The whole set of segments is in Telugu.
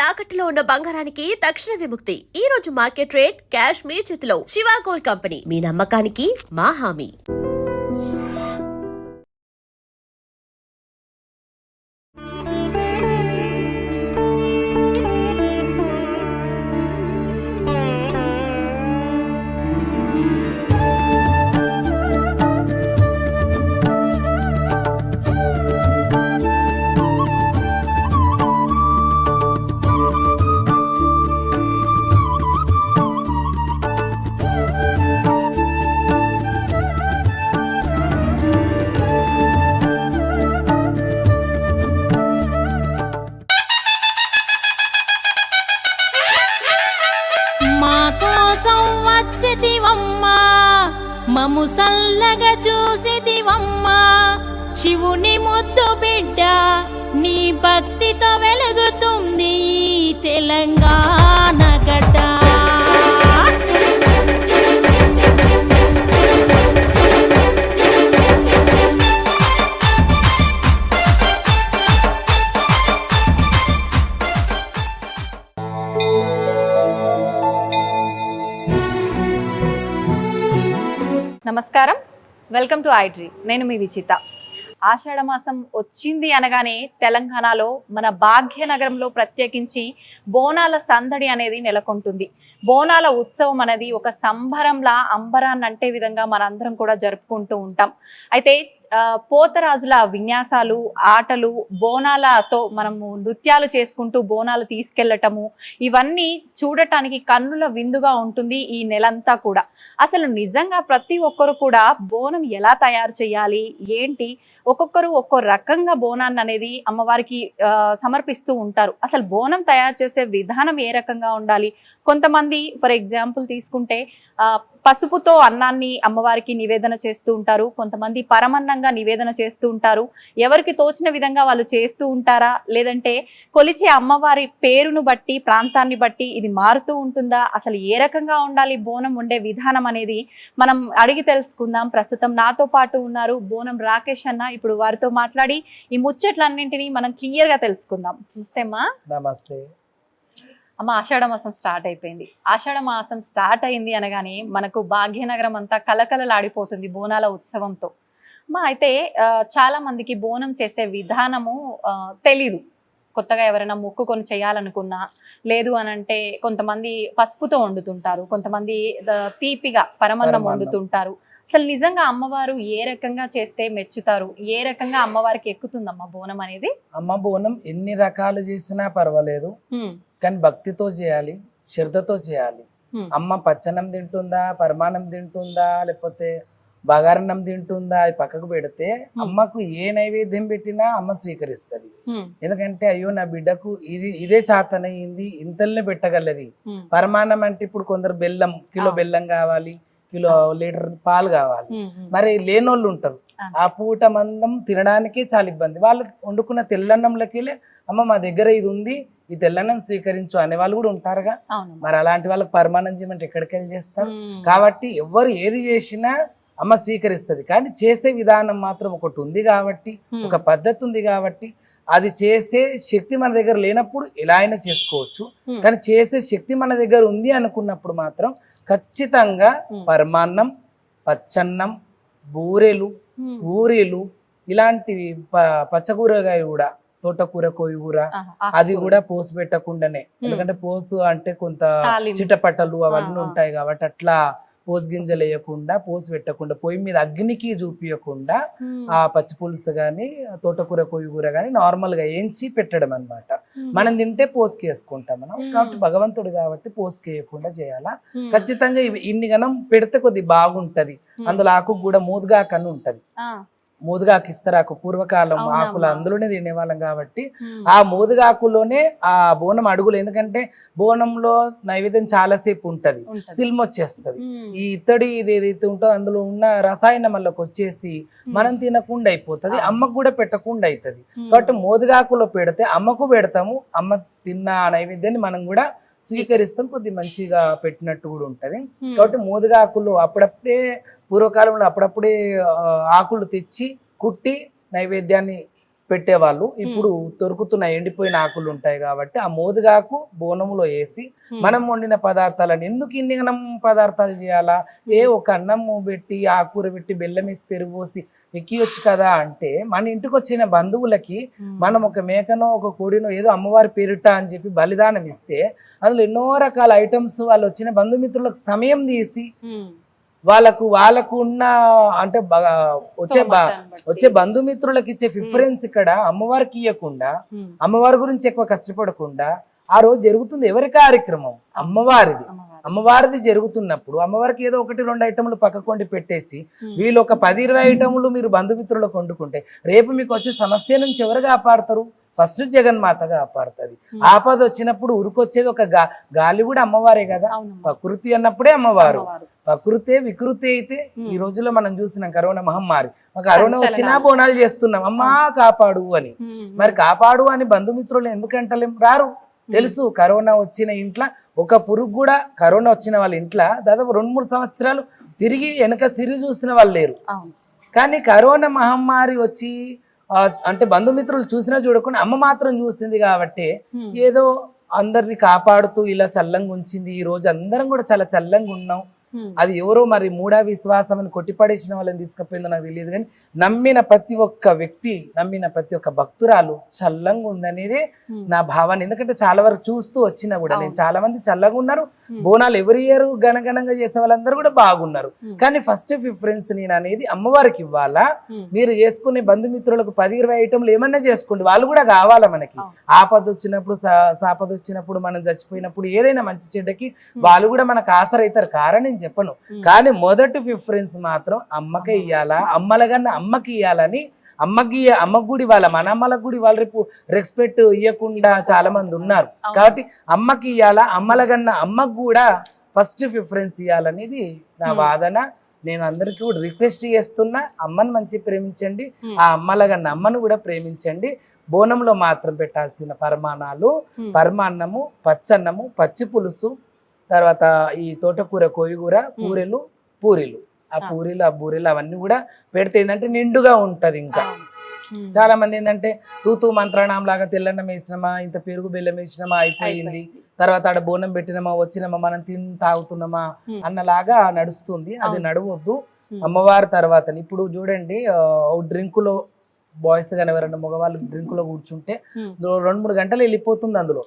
తాకట్టులో ఉన్న బంగారానికి తక్షణ విముక్తి. ఈ రోజు మార్కెట్ రేట్ క్యాష్ మీ చేతిలో. శివ గోల్డ్ కంపెనీ, మీ నమ్మకానికి మా హామీ. మము సల్లగా చూసిదివమ్మా శివుని ముద్దు బిడ్డ నీ భక్తితో వెలుగుతుంది తెలంగాణ గడ్డ. నమస్కారం, వెల్కమ్ టు ఐడ్రీ. నేను మీ విచిత. ఆషాఢ మాసం వచ్చింది అనగానే తెలంగాణలో మన భాగ్యనగరంలో ప్రత్యేకించి బోనాల సందడి అనేది నెలకొంటుంది. బోనాల ఉత్సవం అనేది ఒక సంబరంలా అంబరాన్ని అంటే విధంగా మనందరం కూడా జరుపుకుంటూ ఉంటాం. అయితే పోతరాజుల విన్యాసాలు, ఆటలు, బోనాలతో మనము నృత్యాలు చేసుకుంటూ బోనాలు తీసుకెళ్లటము, ఇవన్నీ చూడటానికి కన్నుల విందుగా ఉంటుంది ఈ నెలంతా కూడా. అసలు నిజంగా ప్రతి ఒక్కరు కూడా బోనం ఎలా తయారు చేయాలి, ఏంటి, ఒక్కొక్కరు ఒక్కో రకంగా బోనాన్ని అనేది అమ్మవారికి సమర్పిస్తూ ఉంటారు. అసలు బోనం తయారు చేసే విధానం ఏ రకంగా ఉండాలి? కొంతమంది ఫర్ ఎగ్జాంపుల్ తీసుకుంటే పసుపుతో అన్నాన్ని అమ్మవారికి నివేదన చేస్తూ ఉంటారు, కొంతమంది పరమన్నంగా నివేదన చేస్తూ ఉంటారు. ఎవరికి తోచిన విధంగా వాళ్ళు చేస్తూ ఉంటారా, లేదంటే కొలిచే అమ్మవారి పేరును బట్టి, ప్రాంతాన్ని బట్టి ఇది మారుతూ ఉంటుందా? అసలు ఏ రకంగా ఉండాలి బోనం వండే విధానం అనేది మనం అడిగి తెలుసుకుందాం. ప్రస్తుతం నాతో పాటు ఉన్నారు బోనం రాకేష్ అన్న. ఇప్పుడు వారితో మాట్లాడి ఈ ముచ్చట్లన్నింటినీ మనం క్లియర్ గా తెలుసుకుందాం. నమస్తే అమ్మా. నమస్తే అమ్మ. ఆషాఢ మాసం స్టార్ట్ అయిపోయింది. ఆషాఢ మాసం స్టార్ట్ అయింది అనగానే మనకు భాగ్యనగరం అంతా కలకలలాడిపోతుంది బోనాల ఉత్సవంతో. అమ్మా, అయితే చాలా మందికి బోనం చేసే విధానము తెలీదు. కొత్తగా ఎవరైనా మొక్కుకొని చేయాలనుకున్నా, లేదు అనంటే కొంతమంది పసుపుతో వండుతుంటారు, కొంతమంది తీపిగా పరమన్నం వండుతుంటారు. అసలు నిజంగా అమ్మవారు ఏ రకంగా చేస్తే మెచ్చుతారు, ఏ రకంగా అమ్మవారికి ఎక్కుతుందమ్మా బోనం అనేది? అమ్మ బోనం ఎన్ని రకాలు చేసినా పర్వాలేదు, కానీ భక్తితో చేయాలి, శ్రద్ధతో చేయాలి. అమ్మ పచ్చనం తింటుందా, పరమాన్నం తింటుందా, లేకపోతే బగారన్నం తింటుందా, అవి పక్కకు పెడితే అమ్మకు ఏ నైవేద్యం పెట్టినా అమ్మ స్వీకరిస్తుంది. ఎందుకంటే అయ్యో నా బిడ్డకు ఇదే చాతనయ్యింది, ఇంతల్నే పెట్టగలది. పరమాన్నం అంటే ఇప్పుడు కొందరు బెల్లం, కిలో బెల్లం కావాలి, కిలో లీటర్ పాలు కావాలి. మరి లేనోళ్ళు ఉంటారు, ఆ పూట మందం తినడానికే చాలా ఇబ్బంది. వాళ్ళు వండుకున్న తెల్లన్నంలోకి అమ్మ మా దగ్గర ఇది ఉంది, ఈ తెల్లన్నం స్వీకరించు అనే వాళ్ళు కూడా ఉంటారుగా. మరి అలాంటి వాళ్ళకి పరమాన్నం చేయమంటే ఎక్కడికి వెళ్ళి చేస్తారు? కాబట్టి ఎవరు ఏది చేసినా అమ్మ స్వీకరిస్తుంది. కానీ చేసే విధానం మాత్రం ఒకటి ఉంది కాబట్టి, ఒక పద్ధతి ఉంది కాబట్టి, అది చేసే శక్తి మన దగ్గర లేనప్పుడు ఎలా అయినా చేసుకోవచ్చు. కానీ చేసే శక్తి మన దగ్గర ఉంది అనుకున్నప్పుడు మాత్రం ఖచ్చితంగా పరమాన్నం, పచ్చన్నం, బూరెలు, పూరీలు, ఇలాంటివి పచ్చకూరగాయ కూడా, తోటకూర, కోయిగూర, అది కూడా పోసు పెట్టకుండానే. ఎందుకంటే పోసు అంటే కొంత చిటపట్టలు అవన్నీ ఉంటాయి కాబట్టి అట్లా పోసు గింజలు వేయకుండా, పోసు పెట్టకుండా, పొయ్యి మీద అగ్నికి చూపించకుండా ఆ పచ్చి పులుసు గాని, తోటకూర, కోయిగూర గాని నార్మల్ గా ఏంచి పెట్టడం అన్నమాట. మనం తింటే పోసుకి వేసుకుంటాం మనం. కాబట్టి భగవంతుడు కాబట్టి పోసుకి వేయకుండా చేయాలా. ఖచ్చితంగా ఇన్ని గనం పెడితే కొద్ది బాగుంటది. అందులో ఆకు కూడా మూదుగాకు అని ఉంటది. మూదుగాకు ఇస్తరాకు పూర్వకాలం ఆకులు అందులోనే తినేవాళ్ళం కాబట్టి ఆ మూదుగాకులోనే ఆ బోనం అడుగులు. ఎందుకంటే బోనంలో నైవేద్యం చాలాసేపు ఉంటది, సిల్మొచ్చేస్తుంది. ఈ ఇత్తడి ఇది ఏదైతే ఉంటుందో అందులో ఉన్న రసాయనం వల్లకి వచ్చేసి మనం తినకుండా అయిపోతుంది, అమ్మకు కూడా పెట్టకుండా అవుతుంది. కాబట్టి మోదుగాకులో పెడితే అమ్మకు పెడతాము, అమ్మ తిన్న నైవేద్యాన్ని మనం కూడా స్వీకరిస్తాం, కొద్ది మంచిగా పెట్టినట్టు కూడా ఉంటది. కాబట్టి మోదుగాకులు పూర్వకాలంలో అప్పుడప్పుడే ఆకులు తెచ్చి కుట్టి నైవేద్యాన్ని పెట్టేవాళ్ళు. ఇప్పుడు దొరుకుతున్న ఎండిపోయిన ఆకులు ఉంటాయి కాబట్టి ఆ మోదుగాకు బోనములో వేసి మనం వండిన పదార్థాలను ఎందుకు ఇన్ని పదార్థాలు చేయాలా, ఒక అన్నం పెట్టి ఆకూర పెట్టి బెల్లం వేసి పెరుగు పోసి ఎక్కియొచ్చు కదా అంటే, మన ఇంటికి వచ్చిన బంధువులకి మనం ఒక మేకనో ఒక కోడినో ఏదో అమ్మవారి పేరిట అని చెప్పి బలిదానం ఇస్తే అందులో ఎన్నో రకాల ఐటమ్స్ వాళ్ళు వచ్చిన బంధుమిత్రులకు సమయం తీసి వాళ్ళకు ఉన్న అంటే వచ్చే బంధుమిత్రులకు ఇచ్చే ప్రిఫరెన్స్ ఇక్కడ అమ్మవారికి ఇవ్వకుండా, అమ్మవారి గురించి ఎక్కువ కష్టపడకుండా ఆ రోజు జరుగుతుంది ఎవరి కార్యక్రమం, అమ్మవారిది జరుగుతున్నప్పుడు అమ్మవారికి ఏదో 1-2 ఐటములు పక్కకొండి పెట్టేసి వీళ్ళు ఒక 10-20 ఐటములు మీరు బంధుమిత్రులకు వండుకుంటే రేపు మీకు వచ్చే సమస్య నుంచి ఎవరు కాపాడతారు? ఫస్ట్ జగన్మాత కాపాడుతుంది. ఆపద వచ్చినప్పుడు ఉరికొచ్చేది ఒక గాలి కూడా అమ్మవారే కదా. ప్రకృతి అన్నప్పుడే అమ్మవారు. ప్రకృతే వికృతి అయితే ఈ రోజుల్లో మనం చూసినాం కరోనా మహమ్మారి, కరోనా వచ్చినా బోనాలు చేస్తున్నాం అమ్మా కాపాడు అని. మరి కాపాడు అని బంధుమిత్రులు ఎందుకంటలేం? రారు. తెలుసు కరోనా వచ్చిన ఇంట్లో ఒక పురుగు కూడా, కరోనా వచ్చిన వాళ్ళ ఇంట్లో దాదాపు 2-3 సంవత్సరాలు వెనక తిరిగి చూసిన వాళ్ళు లేరు. కానీ కరోనా మహమ్మారి వచ్చి అంటే బంధుమిత్రులు చూసినా చూడకుండా అమ్మ మాత్రం చూసింది కాబట్టి ఏదో అందరిని కాపాడుతూ ఇలా చల్లంగా ఉంచింది. ఈ రోజు అందరం కూడా చాలా చల్లంగా ఉన్నాం. అది ఎవరో మరి మూఢ విశ్వాసం అని కొట్టిపడేసిన వాళ్ళని తీసుకుపోయిందో నాకు తెలియదు, కానీ నమ్మిన ప్రతి ఒక్క వ్యక్తి, నమ్మిన ప్రతి ఒక్క భక్తురాలు చల్లంగా ఉందనేది నా భావన. ఎందుకంటే చాలా వరకు చూస్తూ వచ్చినా కూడా నేను చాలా మంది చల్లగా ఉన్నారు, బోనాలు ఎవరి ఇయర్ గణగణంగా చేసే వాళ్ళందరూ కూడా బాగున్నారు. కానీ ఫస్ట్ ప్రిఫరెన్స్ నేను అనేది అమ్మవారికి ఇవ్వాలా. మీరు చేసుకునే బంధుమిత్రులకు 10-20 ఐటమ్లు ఏమన్నా చేసుకోండి, వాళ్ళు కూడా కావాలా మనకి. ఆపద వచ్చినప్పుడు సాపద వచ్చినప్పుడు మనం చచ్చిపోయినప్పుడు ఏదైనా మంచి చెడ్డకి వాళ్ళు కూడా మనకు ఆసరైతారు కారణం చెప్పను. కానీ మొదటి ప్రిఫరెన్స్ మాత్రం అమ్మకే ఇయ్యాలా, అమ్మలగన్న అమ్మకి ఇయ్యాలని. అమ్మ గుడి వాళ్ళ మనమ్మల గుడి వాళ్ళు రేపు రెస్పెక్ట్ ఇవ్వకుండా చాలా మంది ఉన్నారు కాబట్టి అమ్మకి ఇయ్యాలా, అమ్మలగన్న అమ్మకు కూడా ఫస్ట్ ప్రిఫరెన్స్ ఇవ్వాలనేది నా వాదన. నేను అందరికీ కూడా రిక్వెస్ట్ చేస్తున్నా, అమ్మను మంచి ప్రేమించండి, ఆ అమ్మలగన్న అమ్మను కూడా ప్రేమించండి. బోనంలో మాత్రం పెట్టాల్సిన పరిమాణాలు పరమాన్నము, పచ్చన్నము, పచ్చి పులుసు, తర్వాత ఈ తోటకూర, కోయిగూర, పూరీలు ఆ బూరెలు అవన్నీ కూడా పెడితే ఏంటంటే నిండుగా ఉంటది. ఇంకా చాలా మంది ఏంటంటే తూతూ మంత్రాణం లాగా తెల్లన్నం వేసినామా, ఇంత పెరుగు బెల్లం వేసినామా అయిపోయింది, తర్వాత ఆడ బోనం పెట్టినామా వచ్చినామా మనం తాగుతున్నామా అన్నలాగా నడుస్తుంది. అది నడవద్దు. అమ్మవారి తర్వాత ఇప్పుడు చూడండి డ్రింకులో బాయ్స్ కానీ ఎవరైనా మగవాళ్ళు డ్రింకులో కూర్చుంటే 2-3 గంటలు వెళ్ళిపోతుంది అందులో.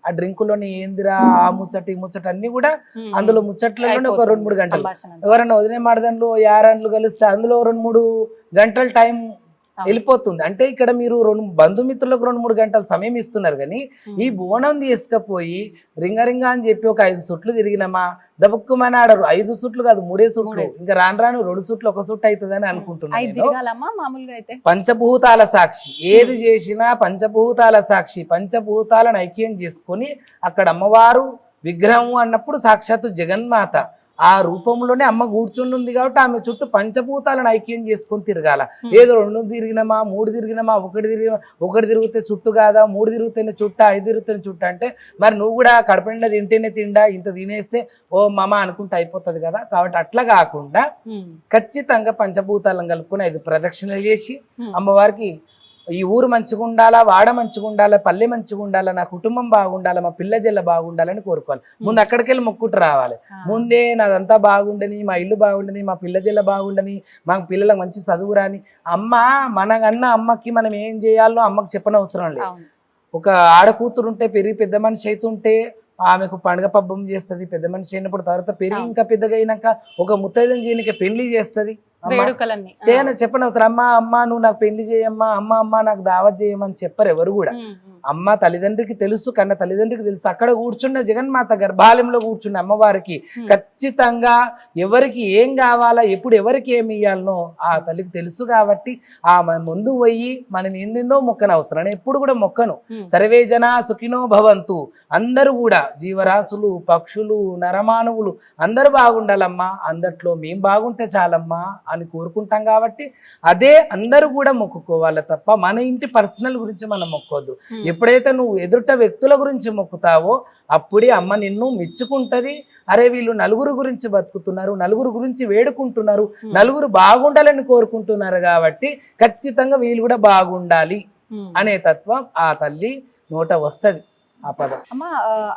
ఆ డ్రింకులోని ఏందిరా ఆ ముచ్చట ఈ ముచ్చట అన్ని కూడా అందులో ముచ్చట్లలోనే ఒక 2-3 గంటలు. ఎవరైనా వదిలే మాడదాంట్లో యారాన్లు కలిస్తే అందులో 2-3 గంటల టైం వెళ్ళిపోతుంది. అంటే ఇక్కడ మీరు బంధుమిత్రులకు 2-3 గంటల సమయం ఇస్తున్నారు, కానీ ఈ బోనం తీసుకపోయి రింగ అని చెప్పి ఒక 5 సుట్లు తిరిగినామా దబుక్కుమని ఆడరు. 5 సుట్లు కాదు 3 సుట్లు, ఇంకా రాను 2 సుట్లు 1 సుట్టు అవుతుందని అనుకుంటున్నాను. పంచభూతాల సాక్షి ఏది చేసినా పంచభూతాల సాక్షి, పంచభూతాలను ఐక్యం చేసుకొని అక్కడ అమ్మవారు విగ్రహం అన్నప్పుడు సాక్షాత్తు జగన్మాత ఆ రూపంలోనే అమ్మ కూర్చుని ఉంది కాబట్టి ఆమె చుట్టూ పంచభూతాలను ఐక్యం చేసుకొని తిరగాల. ఏదో 2 తిరిగినామా 3 తిరిగినామా, 1 తిరిగితే చుట్టు కాదా, 3 తిరుగుతేనే చుట్ట, 5 తిరుగుతేనే చుట్ట అంటే మరి నువ్వు కూడా కడపండా తింటేనే తిండా, ఇంత తినేస్తే ఓ మామ అనుకుంటే అయిపోతుంది కదా. కాబట్టి అట్లా కాకుండా ఖచ్చితంగా పంచభూతాలను కలుపుకొని 5 ప్రదక్షిణలు చేసి అమ్మవారికి ఈ ఊరు మంచిగా ఉండాలా, వాడ మంచిగా ఉండాలా, పల్లె మంచిగా ఉండాలా, నా కుటుంబం బాగుండాలా, మా పిల్ల జల్ల బాగుండాలని కోరుకోవాలి. ముందు అక్కడికి వెళ్ళి మొక్కుట రావాలి. ముందే నాదంతా బాగుండని, మా ఇల్లు బాగుండని, మా పిల్ల జల్ల బాగుండని, మా పిల్లలకు మంచి చదువు రాని. మనకన్నా అమ్మకి మనం ఏం చేయాలో అమ్మకి చెప్పనవసరం లేదు. ఒక ఆడకూతురు ఉంటే పెరిగి పెద్ద మనిషి అవుతుంటే ఆమెకు పండుగ పబ్బం చేస్తుంది. పెద్ద మనిషి అయినప్పుడు తర్వాత పెరిగి ఇంకా పెద్దగా అయినాక ఒక ముత్తైదం చేయడానికి పెళ్లి చేస్తుంది. చెప్పనవసరం అమ్మ నువ్వు నాకు పెళ్లి చేయమ్మా, అమ్మ నాకు దావత్ చేయమని చెప్పరు ఎవరు కూడా. అమ్మ తల్లిదండ్రికి తెలుసు, కన్న తల్లిదండ్రికి తెలుసు. అక్కడ కూర్చున్న జగన్మాత గర్భాలయంలో కూర్చున్న అమ్మవారికి ఖచ్చితంగా ఎవరికి ఏం కావాలా, ఎప్పుడు ఎవరికి ఏమి ఇవ్వాలనో ఆ తల్లికి తెలుసు. కాబట్టి ఆ ముందు పోయి మనం ఏందో మొక్కనవసరం, ఎప్పుడు కూడా మొక్కను. సర్వే జనా సుఖినో భవంతు, అందరూ కూడా జీవరాశులు, పక్షులు, నరమానవులు అందరూ బాగుండాలమ్మా, అందట్లో మేం బాగుంటే చాలమ్మా అని కోరుకుంటాం. కాబట్టి అదే అందరూ కూడా మొక్కుకోవాలి తప్ప మన ఇంటి పర్సనల్ గురించి మనం మొక్కొద్దు. ఎప్పుడైతే నువ్వు ఎదుట వ్యక్తుల గురించి మొక్కుతావో అప్పుడే అమ్మ నిన్ను మెచ్చుకుంటది. అరే వీళ్ళు నలుగురు గురించి బతుకుతున్నారు, నలుగురు గురించి వేడుకుంటున్నారు, నలుగురు బాగుండాలని కోరుకుంటున్నారు, కాబట్టి ఖచ్చితంగా వీళ్ళు కూడా బాగుండాలి అనే తత్వం ఆ తల్లి నోట వస్తది ఆ పదం. అమ్మ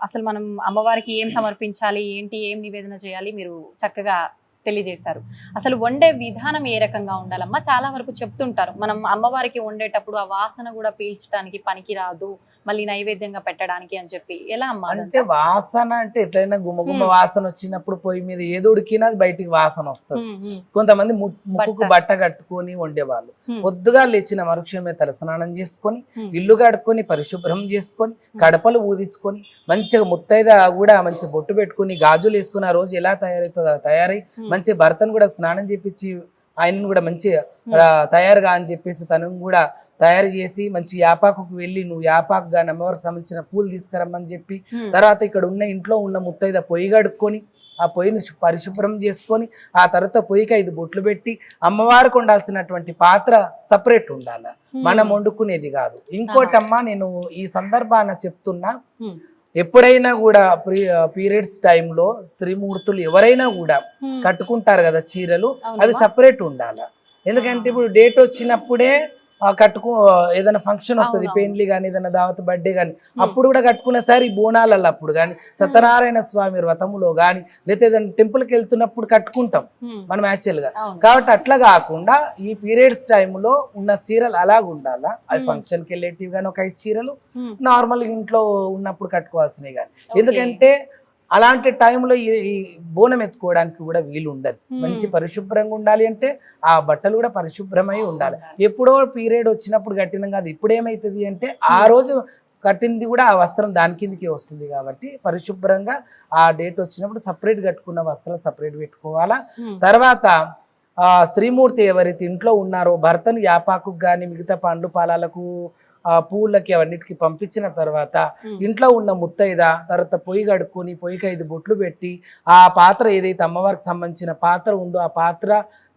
అసలు మనం అమ్మవారికి ఏం సమర్పించాలి, ఏంటి, ఏం నివేదన చేయాలి మీరు చక్కగా తెలియజేశారు. అసలు వండే విధానం ఏ రకంగా ఉండాలమ్మా? చాలా వరకు చెప్తుంటారు మనం అమ్మవారికి వండేటప్పుడు ఆ వాసన కూడా పీల్చడానికి పనికి రాదు, మళ్ళీ నైవేద్యంగా పెట్టడానికి అని చెప్పి. ఎలా అమ్మా? అంటే వాసన అంటే ఎట్లయినా గుమ్మగుమ్మ వాసన వచ్చినప్పుడు పొయ్యి మీద ఏది ఉడికినా అది బయటికి వాసన వస్తుంది. కొంతమంది ముక్కుకు బట్ట కట్టుకొని వండేవాళ్ళు. పొద్దుగా లేచిన మరుక్షణమే తలస్నానం చేసుకొని ఇల్లు కడుక్కొని పరిశుభ్రం చేసుకొని కడపలు ఊదించుకొని మంచిగా ముత్తైద కూడా మంచి బొట్టు పెట్టుకుని గాజులు వేసుకుని ఆ రోజు ఎలా తయారవుతుందో అలా తయారై మంచి భర్తను కూడా స్నానం చేపించి ఆయనను కూడా మంచిగా తయారుగా అని చెప్పేసి తను కూడా తయారు చేసి మంచి యాపాకుకు వెళ్ళి నువ్వు యాపాకుగా అమ్మవారికి సంబంధించిన పూలు తీసుకురమ్మని చెప్పి తర్వాత ఇక్కడ ఉన్న ఇంట్లో ఉన్న ముత్తైద పొయ్యి కడుక్కొని ఆ పొయ్యిని పరిశుభ్రం చేసుకొని ఆ తర్వాత పొయ్యికి 5 బొట్లు పెట్టి అమ్మవారికి ఉండాల్సినటువంటి పాత్ర సపరేట్ ఉండాలి, మనం వండుకునేది కాదు. ఇంకోటమ్మా నేను ఈ సందర్భాన చెప్తున్నా, ఎప్పుడైనా కూడా పీరియడ్స్ టైంలో స్త్రీమూర్తులు ఎవరైనా కూడా కట్టుకుంటారు కదా చీరలు, అవి సపరేట్ ఉండాలి. ఎందుకంటే ఇప్పుడు డేట్ వచ్చినప్పుడే ఏదైనా ఫంక్షన్ వస్తుంది, పెళ్లి కానీ ఏదైనా దావత్ బర్త్డే కానీ అప్పుడు కూడా కట్టుకునే సారి బోనాలలో అప్పుడు కానీ సత్యనారాయణ స్వామి వ్రతములో కానీ లేకపోతే ఏదైనా టెంపుల్కి వెళ్తున్నప్పుడు కట్టుకుంటాం మనం యాక్చువల్ గా. కాబట్టి అట్లా కాకుండా ఈ పీరియడ్స్ టైంలో ఉన్న చీరలు అలాగ ఉండాలా. అవి ఫంక్షన్కి వెళ్ళేటివి కానీ ఒక 5 చీరలు, నార్మల్ ఇంట్లో ఉన్నప్పుడు కట్టుకోవాల్సినవి కానీ. ఎందుకంటే అలాంటి టైంలో ఈ బోనం ఎత్తుకోవడానికి కూడా వీలు ఉండదు. మంచి పరిశుభ్రంగా ఉండాలి అంటే ఆ బట్టలు కూడా పరిశుభ్రమై ఉండాలి. ఎప్పుడో పీరియడ్ వచ్చినప్పుడు కట్టినాం కాదు, ఇప్పుడు ఏమవుతుంది అంటే ఆ రోజు కట్టింది కూడా ఆ వస్త్రం దాని కిందకి వస్తుంది. కాబట్టి పరిశుభ్రంగా ఆ డేట్ వచ్చినప్పుడు సపరేట్ కట్టుకున్న వస్త్రాలు సపరేట్ పెట్టుకోవాలా. తర్వాత స్త్రీమూర్తి ఎవరైతే ఇంట్లో ఉన్నారో భర్తను యాపాకు కానీ మిగతా పండ్లు పాలాలకు పూలకి అవన్నిటికి పంపించిన తర్వాత ఇంట్లో ఉన్న ముత్తైద తర్వాత పొయ్యి కడుక్కొని పొయ్యికి 5 బొట్లు పెట్టి ఆ పాత్ర ఏదైతే అమ్మవారికి సంబంధించిన పాత్ర ఉందో ఆ పాత్ర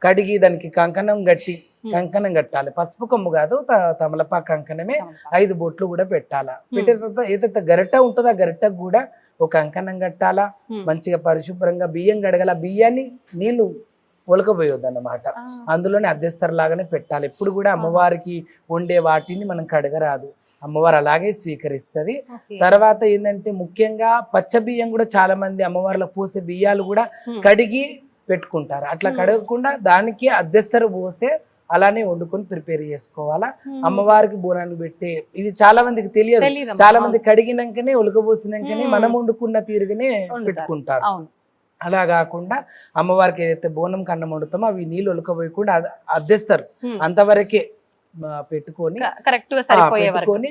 కడిగి దానికి కంకణం కట్టాలి. పసుపు కొమ్ము కాదు, తమలపాకు కంకణమే. 5 బొట్లు కూడా పెట్టాలా. పెట్టిన తర్వాత ఏదైతే గరిట ఉంటుందో ఆ గరిటకు కూడా ఒక కంకణం కట్టాలా. మంచిగా పరిశుభ్రంగా బియ్యం కడగల, బియ్యాన్ని నీళ్లు ఒలకపోయొద్దు అన్నమాట, అందులోనే అద్దెస్తర్ లాగానే పెట్టాలి. ఎప్పుడు కూడా అమ్మవారికి వండే వాటిని మనం కడగరాదు, అమ్మవారు అలాగే స్వీకరిస్తుంది. తర్వాత ఏంటంటే ముఖ్యంగా పచ్చ బియ్యం కూడా చాలా మంది అమ్మవార్లకు పోసే బియ్యాలు కూడా కడిగి పెట్టుకుంటారు. అట్లా కడగకుండా దానికి అద్దెస్తరు పోసే అలానే వండుకొని ప్రిపేర్ చేసుకోవాలా. అమ్మవారికి బోనాన్ని పెట్టే ఇవి చాలా మందికి తెలియదు. చాలా మంది కడిగినాకనే ఉలకబోసినాకనే మనం వండుకున్న తీరుగానే పెట్టుకుంటారు. అలా కాకుండా అమ్మవారికి ఏదైతే బోనం కన్నం వండుతామో అవి నీళ్ళు ఒలకపోయకుండా అద్దెస్తారు, అంతవరకే పెట్టుకొని పెట్టుకొని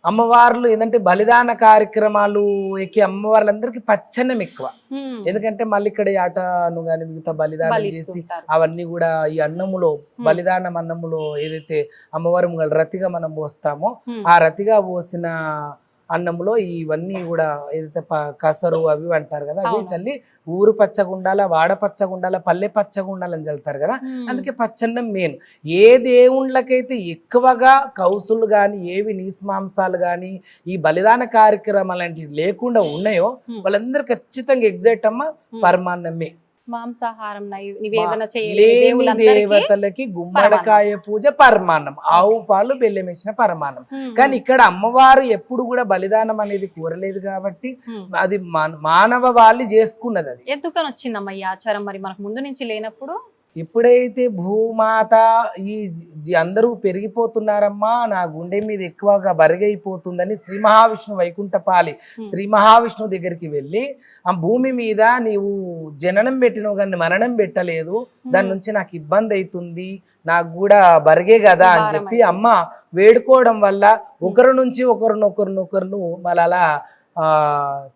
అమ్మవార్లు ఏంటంటే బలిదాన కార్యక్రమాలు ఎక్కి అమ్మవార్లందరికీ పచ్చన్నం ఎక్కువ. ఎందుకంటే మళ్ళీ ఇక్కడ ఆటను కానీ మిగతా బలిదానం చేసి అవన్నీ కూడా ఈ అన్నములో బలిదానం అన్నములో ఏదైతే అమ్మవారు రతిగా మనం పోస్తామో ఆ రతిగా పోసిన అన్నంలో ఇవన్నీ కూడా ఏదైతే కసరు అవి అంటారు కదా, అవి చల్లి ఊరు పచ్చగుండాల, వాడ పచ్చగుండాల, పల్లె పచ్చగుండాలని చల్లుతారు కదా. అందుకే పచ్చన్నం మెయిన్. ఏ దేవుళ్ళకైతే ఎక్కువగా కౌసులు కానీ ఏవి నీసుమాంసాలు కానీ ఈ బలిదాన కార్యక్రమాలు లాంటివి లేకుండా ఉన్నాయో వాళ్ళందరూ ఖచ్చితంగా ఎగ్జాక్ట్ అమ్మ పరమాన్నమే. మాంసాహారం నివేదన లేని దేవతలకి గుమ్మడికాయ పూజ పరమాన్నం, ఆవు పాలు బెల్లం వేసిన పరమాన్నం. కానీ ఇక్కడ అమ్మవారు ఎప్పుడు కూడా బలిదానం అనేది కోరలేదు కాబట్టి అది మానవ వాళ్ళు చేసుకున్నది. అది ఎందుకని వచ్చిందమ్మా ఈ ఆచారం? మరి మనకు ముందు నుంచి లేనప్పుడు ఎప్పుడైతే భూమాత ఈ అందరూ పెరిగిపోతున్నారమ్మా, నా గుండె మీద ఎక్కువగా బరిగైపోతుందని శ్రీ మహావిష్ణు వైకుంఠపాలి శ్రీ మహావిష్ణువు దగ్గరికి వెళ్ళి ఆ భూమి మీద నీవు జననం పెట్టినవు కానీ మరణం పెట్టలేదు, దాని నుంచి నాకు ఇబ్బంది అవుతుంది, నాకు కూడా బరిగే కదా అని చెప్పి అమ్మ వేడుకోవడం వల్ల ఒకరి నుంచి ఒకరినొకరినొకరును మళ్ళీ అలా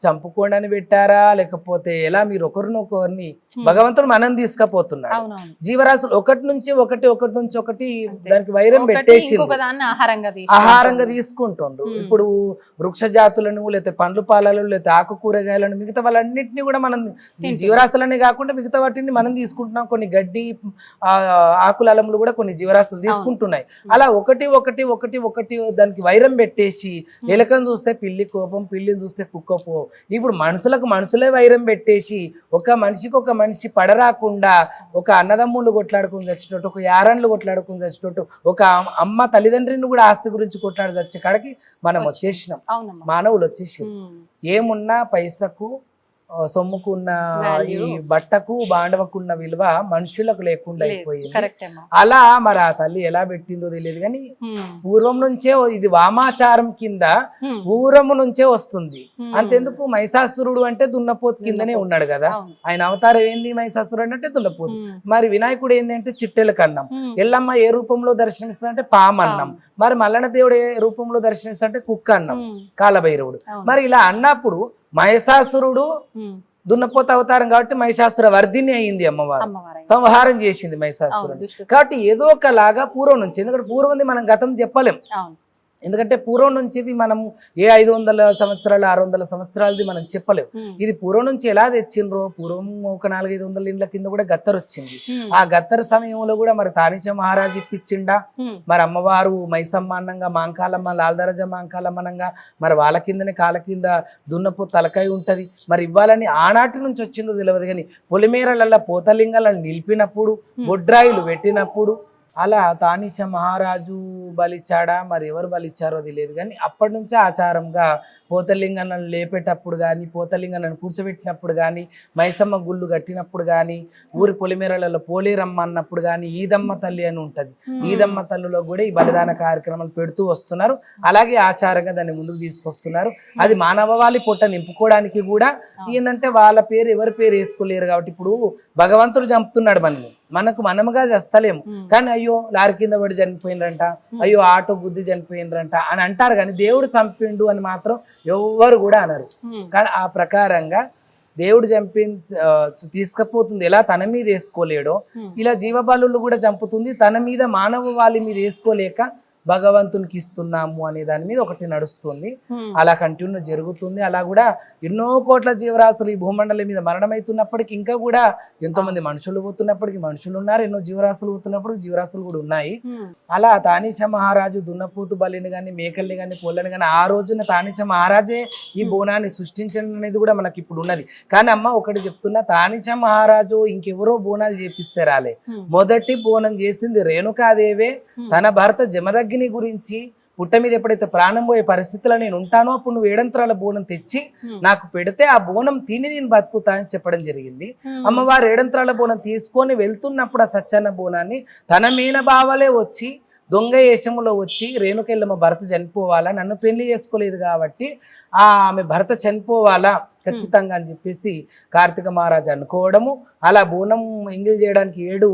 చంపుకోండి అని పెట్టారా లేకపోతే ఎలా? మీరు ఒకరినొకరిని భగవంతుడు మనం తీసుకపోతున్నాడు. జీవరాశులు ఒకటి నుంచి ఒకటి దానికి వైరం పెట్టేసి ఆహారంగా తీసుకుంటుండ్రు. ఇప్పుడు వృక్ష జాతులను లేకపోతే పండ్లు పాలను లేకపోతే ఆకుకూరగాయలను మిగతా వాళ్ళన్నింటినీ కూడా మనం జీవరాశులనే కాకుండా మిగతా వాటిని మనం తీసుకుంటున్నాం. కొన్ని గడ్డి ఆకులములు కూడా కొన్ని జీవరాశులు తీసుకుంటున్నాయి. అలా ఒకటి దానికి వైరం పెట్టేసి ఎలకను చూస్తే పిల్లి కోపం, పిల్లిని చూస్తే కుక్క పో. ఇప్పుడు మనుషులకు మనుషులే వైరం పెట్టేసి ఒక మనిషికి ఒక మనిషి పడరాకుండా ఒక అన్నదమ్ముళ్ళు కొట్లాడుకుని చచ్చినట్టు, ఒక యారన్లు కొట్లాడుకుని చచ్చినట్టు, ఒక అమ్మ తల్లిదండ్రిని కూడా ఆస్తి గురించి కొట్లాడి చచ్చే కాడికి మనం వచ్చేసినాం, మానవులు వచ్చేసి. ఏమున్నా పైసకు సొమ్ముకు ఉన్న ఈ బట్టకు బాండవకు ఉన్న విలువ మనుషులకు లేకుండా అయిపోయింది. అలా మరి ఆ తల్లి ఎలా పెట్టిందో తెలియదు కానీ పూర్వం నుంచే ఇది వామాచారం కింద పూర్వము నుంచే వస్తుంది. అంతెందుకు మహిషాసురుడు అంటే దున్నపోతు కిందనే ఉన్నాడు కదా, ఆయన అవతారం ఏంది మహిషాసురుడు అంటే దున్నపోతు. మరి వినాయకుడు ఏంది అంటే చిట్టెల కన్నం, ఎల్లమ్మ ఏ రూపంలో దర్శనమిస్తుందంటే పామన్నం, మరి మల్లన్న దేవుడు ఏ రూపంలో దర్శనమిస్తుందంటే కుక్క అన్నం, కాలభైరవుడు. మరి ఇలా అన్నప్పుడు మహిషాసురుడు దున్నపోత అవతారం కాబట్టి మహిషాసుర వర్ధిని అయింది అమ్మవారు, సంహారం చేసింది మహిషాసురుడు. కాబట్టి ఏదో ఒకలాగా పూర్వం నుంచి, ఎందుకంటే పూర్వం మనం గతం చెప్పలేం, ఎందుకంటే పూర్వం నుంచి ఇది మనం ఏ 500 సంవత్సరాలు 600 సంవత్సరాలది మనం చెప్పలేము. ఇది పూర్వం నుంచి ఎలా తెచ్చిండ్రో, పూర్వం ఒక 400-500 ఇండ్ల కింద కూడా గత్తర్ వచ్చింది. ఆ గత్తర్ సమయంలో కూడా మరి తానిష మహారాజు ఇప్పించిండా, మరి అమ్మవారు మైసమ్మ అన్నంగా, మాంకాలమ్మ లాల్దరజ మాంకాలమ్మ అనంగా, మరి వాళ్ళ కిందనే కాళ్ళ కింద దున్నపు తలకాయ ఉంటది. మరి ఇవ్వాలని ఆనాటి నుంచి వచ్చిందో తెలియదు కానీ పొలిమేరలల్లో పోతలింగాలను నిలిపినప్పుడు, బొడ్రాయిలు పెట్టినప్పుడు అలా తానిష మహారాజు బలిచ్చాడా, మరి ఎవరు బలిచ్చారో తెలియదు కానీ అప్పటి నుంచే ఆచారంగా పోతలింగాలను లేపేటప్పుడు కానీ, పోతలింగాలను కూర్చోబెట్టినప్పుడు కానీ, మైసమ్మ గుళ్ళు కట్టినప్పుడు కానీ, ఊరి పొలిమేరలలో పోలేరమ్మ అన్నప్పుడు కానీ ఈదమ్మ తల్లి అని ఉంటుంది. ఈదమ్మ తల్లిలో కూడా ఈ బలిదాన కార్యక్రమాలు పెడుతూ వస్తున్నారు. అలాగే ఆచారంగా దాన్ని ముందుకు తీసుకొస్తున్నారు. అది మానవాళి పొట్ట నింపుకోవడానికి కూడా ఏంటంటే వాళ్ళ పేరు ఎవరి పేరు వేసుకోలేరు కాబట్టి ఇప్పుడు భగవంతుడు చంపుతున్నాడు మనకు మనముగా చేస్తలేము. కానీ అయ్యో లారీ కింద పడి చనిపోయినరంట, అయ్యో ఆటో గుద్ది చనిపోయినరంట అని అంటారు కానీ దేవుడు చంపిండు అని మాత్రం ఎవ్వరు కూడా అనరు. కానీ ఆ ప్రకారంగా దేవుడు తీసుకపోతుంది ఎలా తన మీద వేసుకోలేడో ఇలా జీవబాలు కూడా చంపుతుంది, తన మీద మానవ వాళ్ళ మీద వేసుకోలేక భగవంతునికి ఇస్తున్నాము అనే దాని మీద ఒకటి నడుస్తుంది. అలా కంటిన్యూ జరుగుతుంది. అలా కూడా ఎన్నో కోట్ల జీవరాశులు ఈ భూమండలం మీద మరణమవుతున్నప్పటికీ ఇంకా కూడా ఎంతో మంది మనుషులు పోతున్నప్పటికీ మనుషులు ఉన్నారు, ఎన్నో జీవరాశులు పోతున్నప్పుడు జీవరాశులు కూడా ఉన్నాయి. అలా తానిష మహారాజు దున్నపోతు బలిని కానీ, మేకల్ని కానీ, పొల్లని కానీ ఆ రోజున తానిష మహారాజే ఈ బోనాన్ని సృష్టించడం అనేది కూడా మనకి ఇప్పుడు ఉన్నది. కానీ అమ్మ ఒకటి చెప్తున్నా, తానిష మహారాజు ఇంకెవరో బోనాలు చేపిస్తే రాలే. మొదటి బోనం చేసింది రేణుకాదేవే. తన భర్త జమదగ్ని గురించి పుట్ట మీద ఎప్పుడైతే ప్రాణం పోయే పరిస్థితిలో నేను ఉంటానో అప్పుడు నువ్వు 7 అంతరాల బోనం తెచ్చి నాకు పెడితే ఆ బోనం తిని నేను బతుకుతా అని చెప్పడం జరిగింది. అమ్మవారు 7 అంతరాల బోనం తీసుకొని వెళ్తున్నప్పుడు ఆ సత్యన్న బోనాన్ని తన మీన బావలే వచ్చి దొంగ వేషములో వచ్చి రేణుకెళ్ళమ్మ భర్త చనిపోవాలా, నన్ను పెళ్లి చేసుకోలేదు కాబట్టి ఆమె భర్త చనిపోవాలా ఖచ్చితంగా అని చెప్పేసి కార్తీక మహారాజు అనుకోవడము. అలా బోనం ఎంగిల్ చేయడానికి 7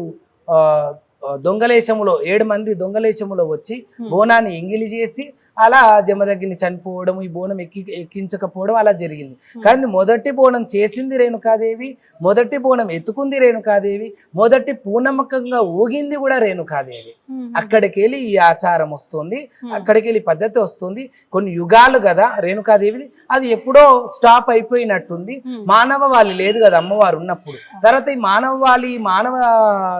దొంగలేశములో 7 మంది దొంగలేశములో వచ్చి బోనాన్ని ఎంగిలి చేసి అలా జమదగ్గిని చనిపోవడం, ఈ బోనం ఎక్కించకపోవడం అలా జరిగింది. కానీ మొదటి బోనం చేసింది రేణుకాదేవి, మొదటి బోనం ఎత్తుకుంది రేణుకాదేవి, మొదటి పూనమ్మకంగా ఊగింది కూడా రేణుకాదేవి. అక్కడికి వెళ్ళి ఈ ఆచారం వస్తుంది, అక్కడికి వెళ్ళి పద్ధతి వస్తుంది. కొన్ని యుగాలు కదా రేణుకాదేవిది, అది ఎప్పుడో స్టాప్ అయిపోయినట్టుంది. మానవవాళి లేదు కదా అమ్మవారు ఉన్నప్పుడు. తర్వాత ఈ మానవ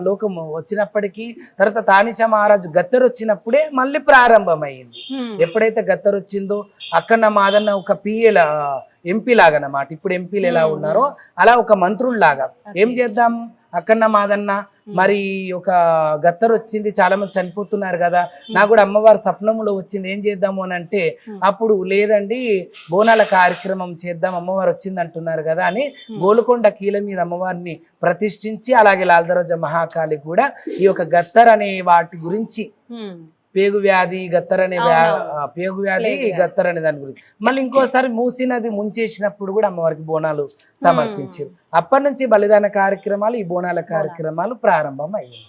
లోకం వచ్చినప్పటికీ, తర్వాత తానిష మహారాజు గత్తెర వచ్చినప్పుడే మళ్ళీ ప్రారంభమైంది. ఎప్పుడైతే గత్తర్ వచ్చిందో అక్కడ మాదన్న ఒక పిఏల ఎంపీ లాగా అన్నమాట. ఇప్పుడు ఎంపీలు ఎలా ఉన్నారో అలా ఒక మంత్రుల్లాగా ఏం చేద్దాం అక్కడ మాదన్న, మరి ఒక గత్తర్ వచ్చింది, చాలా మంది చనిపోతున్నారు కదా, నాకు కూడా అమ్మవారి స్వప్నంలో వచ్చింది, ఏం చేద్దాము అని అంటే అప్పుడు లేదండి బోనాల కార్యక్రమం చేద్దాం, అమ్మవారు వచ్చింది అంటున్నారు కదా అని గోలుకొండ కీల మీద అమ్మవారిని ప్రతిష్ఠించి, అలాగే లాల్దరోజ మహాకాళి కూడా ఈ యొక్క గత్తర్ అనే వాటి గురించి, పేగు వ్యాధి గత్తర్ అనే పేగు వ్యాధి గత్తర్ అనే దాని గురించి, మళ్ళీ ఇంకోసారి మూసీ నది ముంచేసినప్పుడు కూడా అమ్మవారికి బోనాలు సమర్పించారు. అప్పటి నుంచి బలిదాన కార్యక్రమాలు, ఈ బోనాల కార్యక్రమాలు ప్రారంభం అయ్యాయి.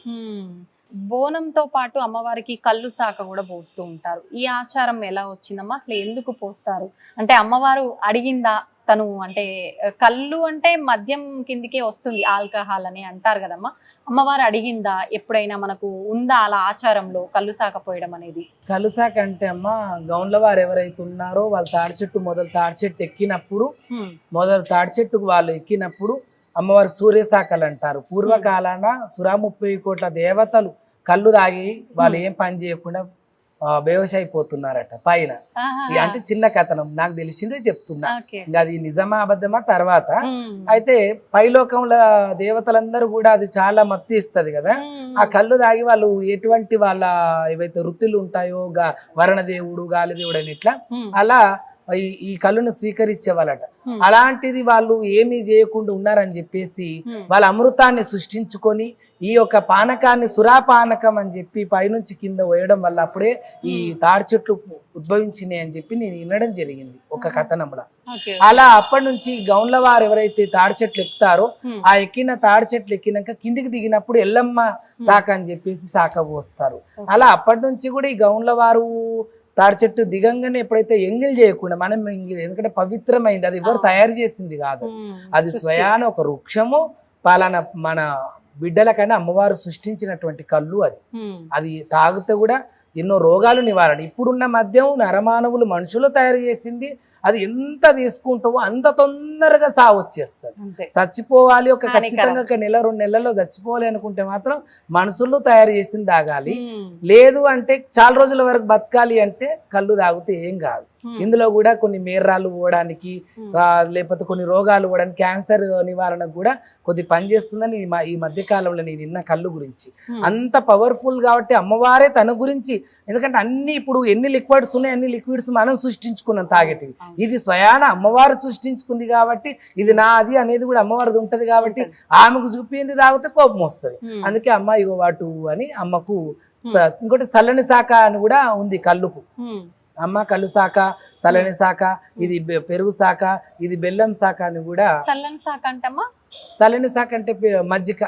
బోనంతో పాటు అమ్మవారికి కళ్ళు శాఖ కూడా పోస్తూ ఉంటారు. ఈ ఆచారం ఎలా వచ్చిందమ్మా, అసలు ఎందుకు పోస్తారు? అంటే అమ్మవారు అడిగిందా తను, అంటే కళ్ళు అంటే మద్యం కిందికే వస్తుంది, ఆల్కహాల్ అని అంటారు కదమ్మా, అమ్మవారు అడిగిందా ఎప్పుడైనా, మనకు ఉందా అలా ఆచారంలో కళ్ళు శాఖ పోయడం అనేది? కళ్ళు శాఖ అంటే అమ్మ గౌండ్ల వారు ఎవరైతే ఉన్నారో వాళ్ళు తాడి చెట్టు ఎక్కినప్పుడు, తాడి చెట్టుకు వాళ్ళు ఎక్కినప్పుడు అమ్మవారు సూర్యశాఖలు అంటారు. పూర్వకాలాన 30 కోట్ల దేవతలు కళ్ళు తాగి వాళ్ళు ఏం పని చేయకుండా బేహోష్ అయిపోతున్నారట పైన. అంటే చిన్న కథనం, నాకు తెలిసిందే చెప్తున్నా, ఇంకా అది నిజమా అబద్ధమా తర్వాత. అయితే పైలోకంలో దేవతలందరూ కూడా అది చాలా మత్తు ఇస్తుంది కదా, ఆ కళ్ళు తాగి వాళ్ళు ఎటువంటి వాళ్ళ ఏవైతే వృత్తులు ఉంటాయో వరుణదేవుడు గాలిదేవుడు అని ఇట్లా అలా ఈ కళ్ళును స్వీకరించే వాళ్ళట. అలాంటిది వాళ్ళు ఏమీ చేయకుండా ఉన్నారని చెప్పేసి వాళ్ళ అమృతాన్ని సృష్టించుకొని ఈ యొక్క పానకాన్ని సురాపానకం అని చెప్పి పైనుంచి కింద వేయడం వల్ల అప్పుడే ఈ తాడి చెట్లు ఉద్భవించినాయి అని చెప్పి నేను వినడం జరిగింది ఒక కథనంలో. అలా అప్పటి నుంచి గౌన్ల వారు ఎవరైతే తాడి చెట్లు ఎక్కుతారో ఆ ఎక్కిన తాడి చెట్లు ఎక్కినాక కిందికి దిగినప్పుడు ఎల్లమ్మ శాఖ అని చెప్పేసి శాఖ పోస్తారు. అలా అప్పటి నుంచి కూడా ఈ గౌన్ల వారు తాడి చెట్టు దిగంగానే ఎప్పుడైతే ఎంగిల్ చేయకుండా మనం ఎంగిల్, ఎందుకంటే పవిత్రమైంది, అది ఎవరు తయారు చేసింది కాదు, అది స్వయాన ఒక వృక్షము పలానా మన బిడ్డలకైనా అమ్మవారు సృష్టించినటువంటి కళ్ళు అది. అది తాగితే కూడా ఎన్నో రోగాలు నివారణ. ఇప్పుడున్న మద్యం నరమానవులు మనుషులు తయారు చేసింది, అది ఎంత తీసుకుంటావో అంత తొందరగా సావు వచ్చేస్తుంది. చచ్చిపోవాలి ఒక ఖచ్చితంగా ఒక నెల 2 నెలల్లో చచ్చిపోవాలి అనుకుంటే మాత్రం మనుషులు తయారు చేసింది తాగాలి. లేదు అంటే చాలా రోజుల వరకు బతకాలి అంటే కళ్ళు తాగితే ఏం కాదు. ఇందులో కూడా కొన్ని మేర్రాలు పోవడానికి లేకపోతే కొన్ని రోగాలు పోవడానికి, క్యాన్సర్ నివారణకు కూడా కొద్ది పనిచేస్తుందని ఈ మధ్య కాలంలో నేను విన్న కళ్ళు గురించి. అంత పవర్ఫుల్ కాబట్టి అమ్మవారే తన గురించి, ఎందుకంటే అన్ని ఇప్పుడు ఎన్ని లిక్విడ్స్ ఉన్నాయి అన్ని లిక్విడ్స్ మనం సృష్టించుకున్నాం తాగేటివి, ఇది స్వయాన అమ్మవారు సృష్టించుకుంది కాబట్టి ఇది నాది అనేది కూడా అమ్మవారిది ఉంటది కాబట్టి ఆమెకు చూపింది తాగితే కోపం వస్తుంది. అందుకే అమ్మ ఇగో వాటు అని అమ్మకు. ఇంకోటి చల్లని శాఖ అని కూడా ఉంది కళ్ళుకు. అమ్మ కళ్ళు శాఖ, చల్లని శాఖ, ఇది పెరుగు శాఖ, ఇది బెల్లం శాఖ అని కూడా. చల్లని శాఖ అంటే చల్లని శాఖ అంటే మజ్జిగ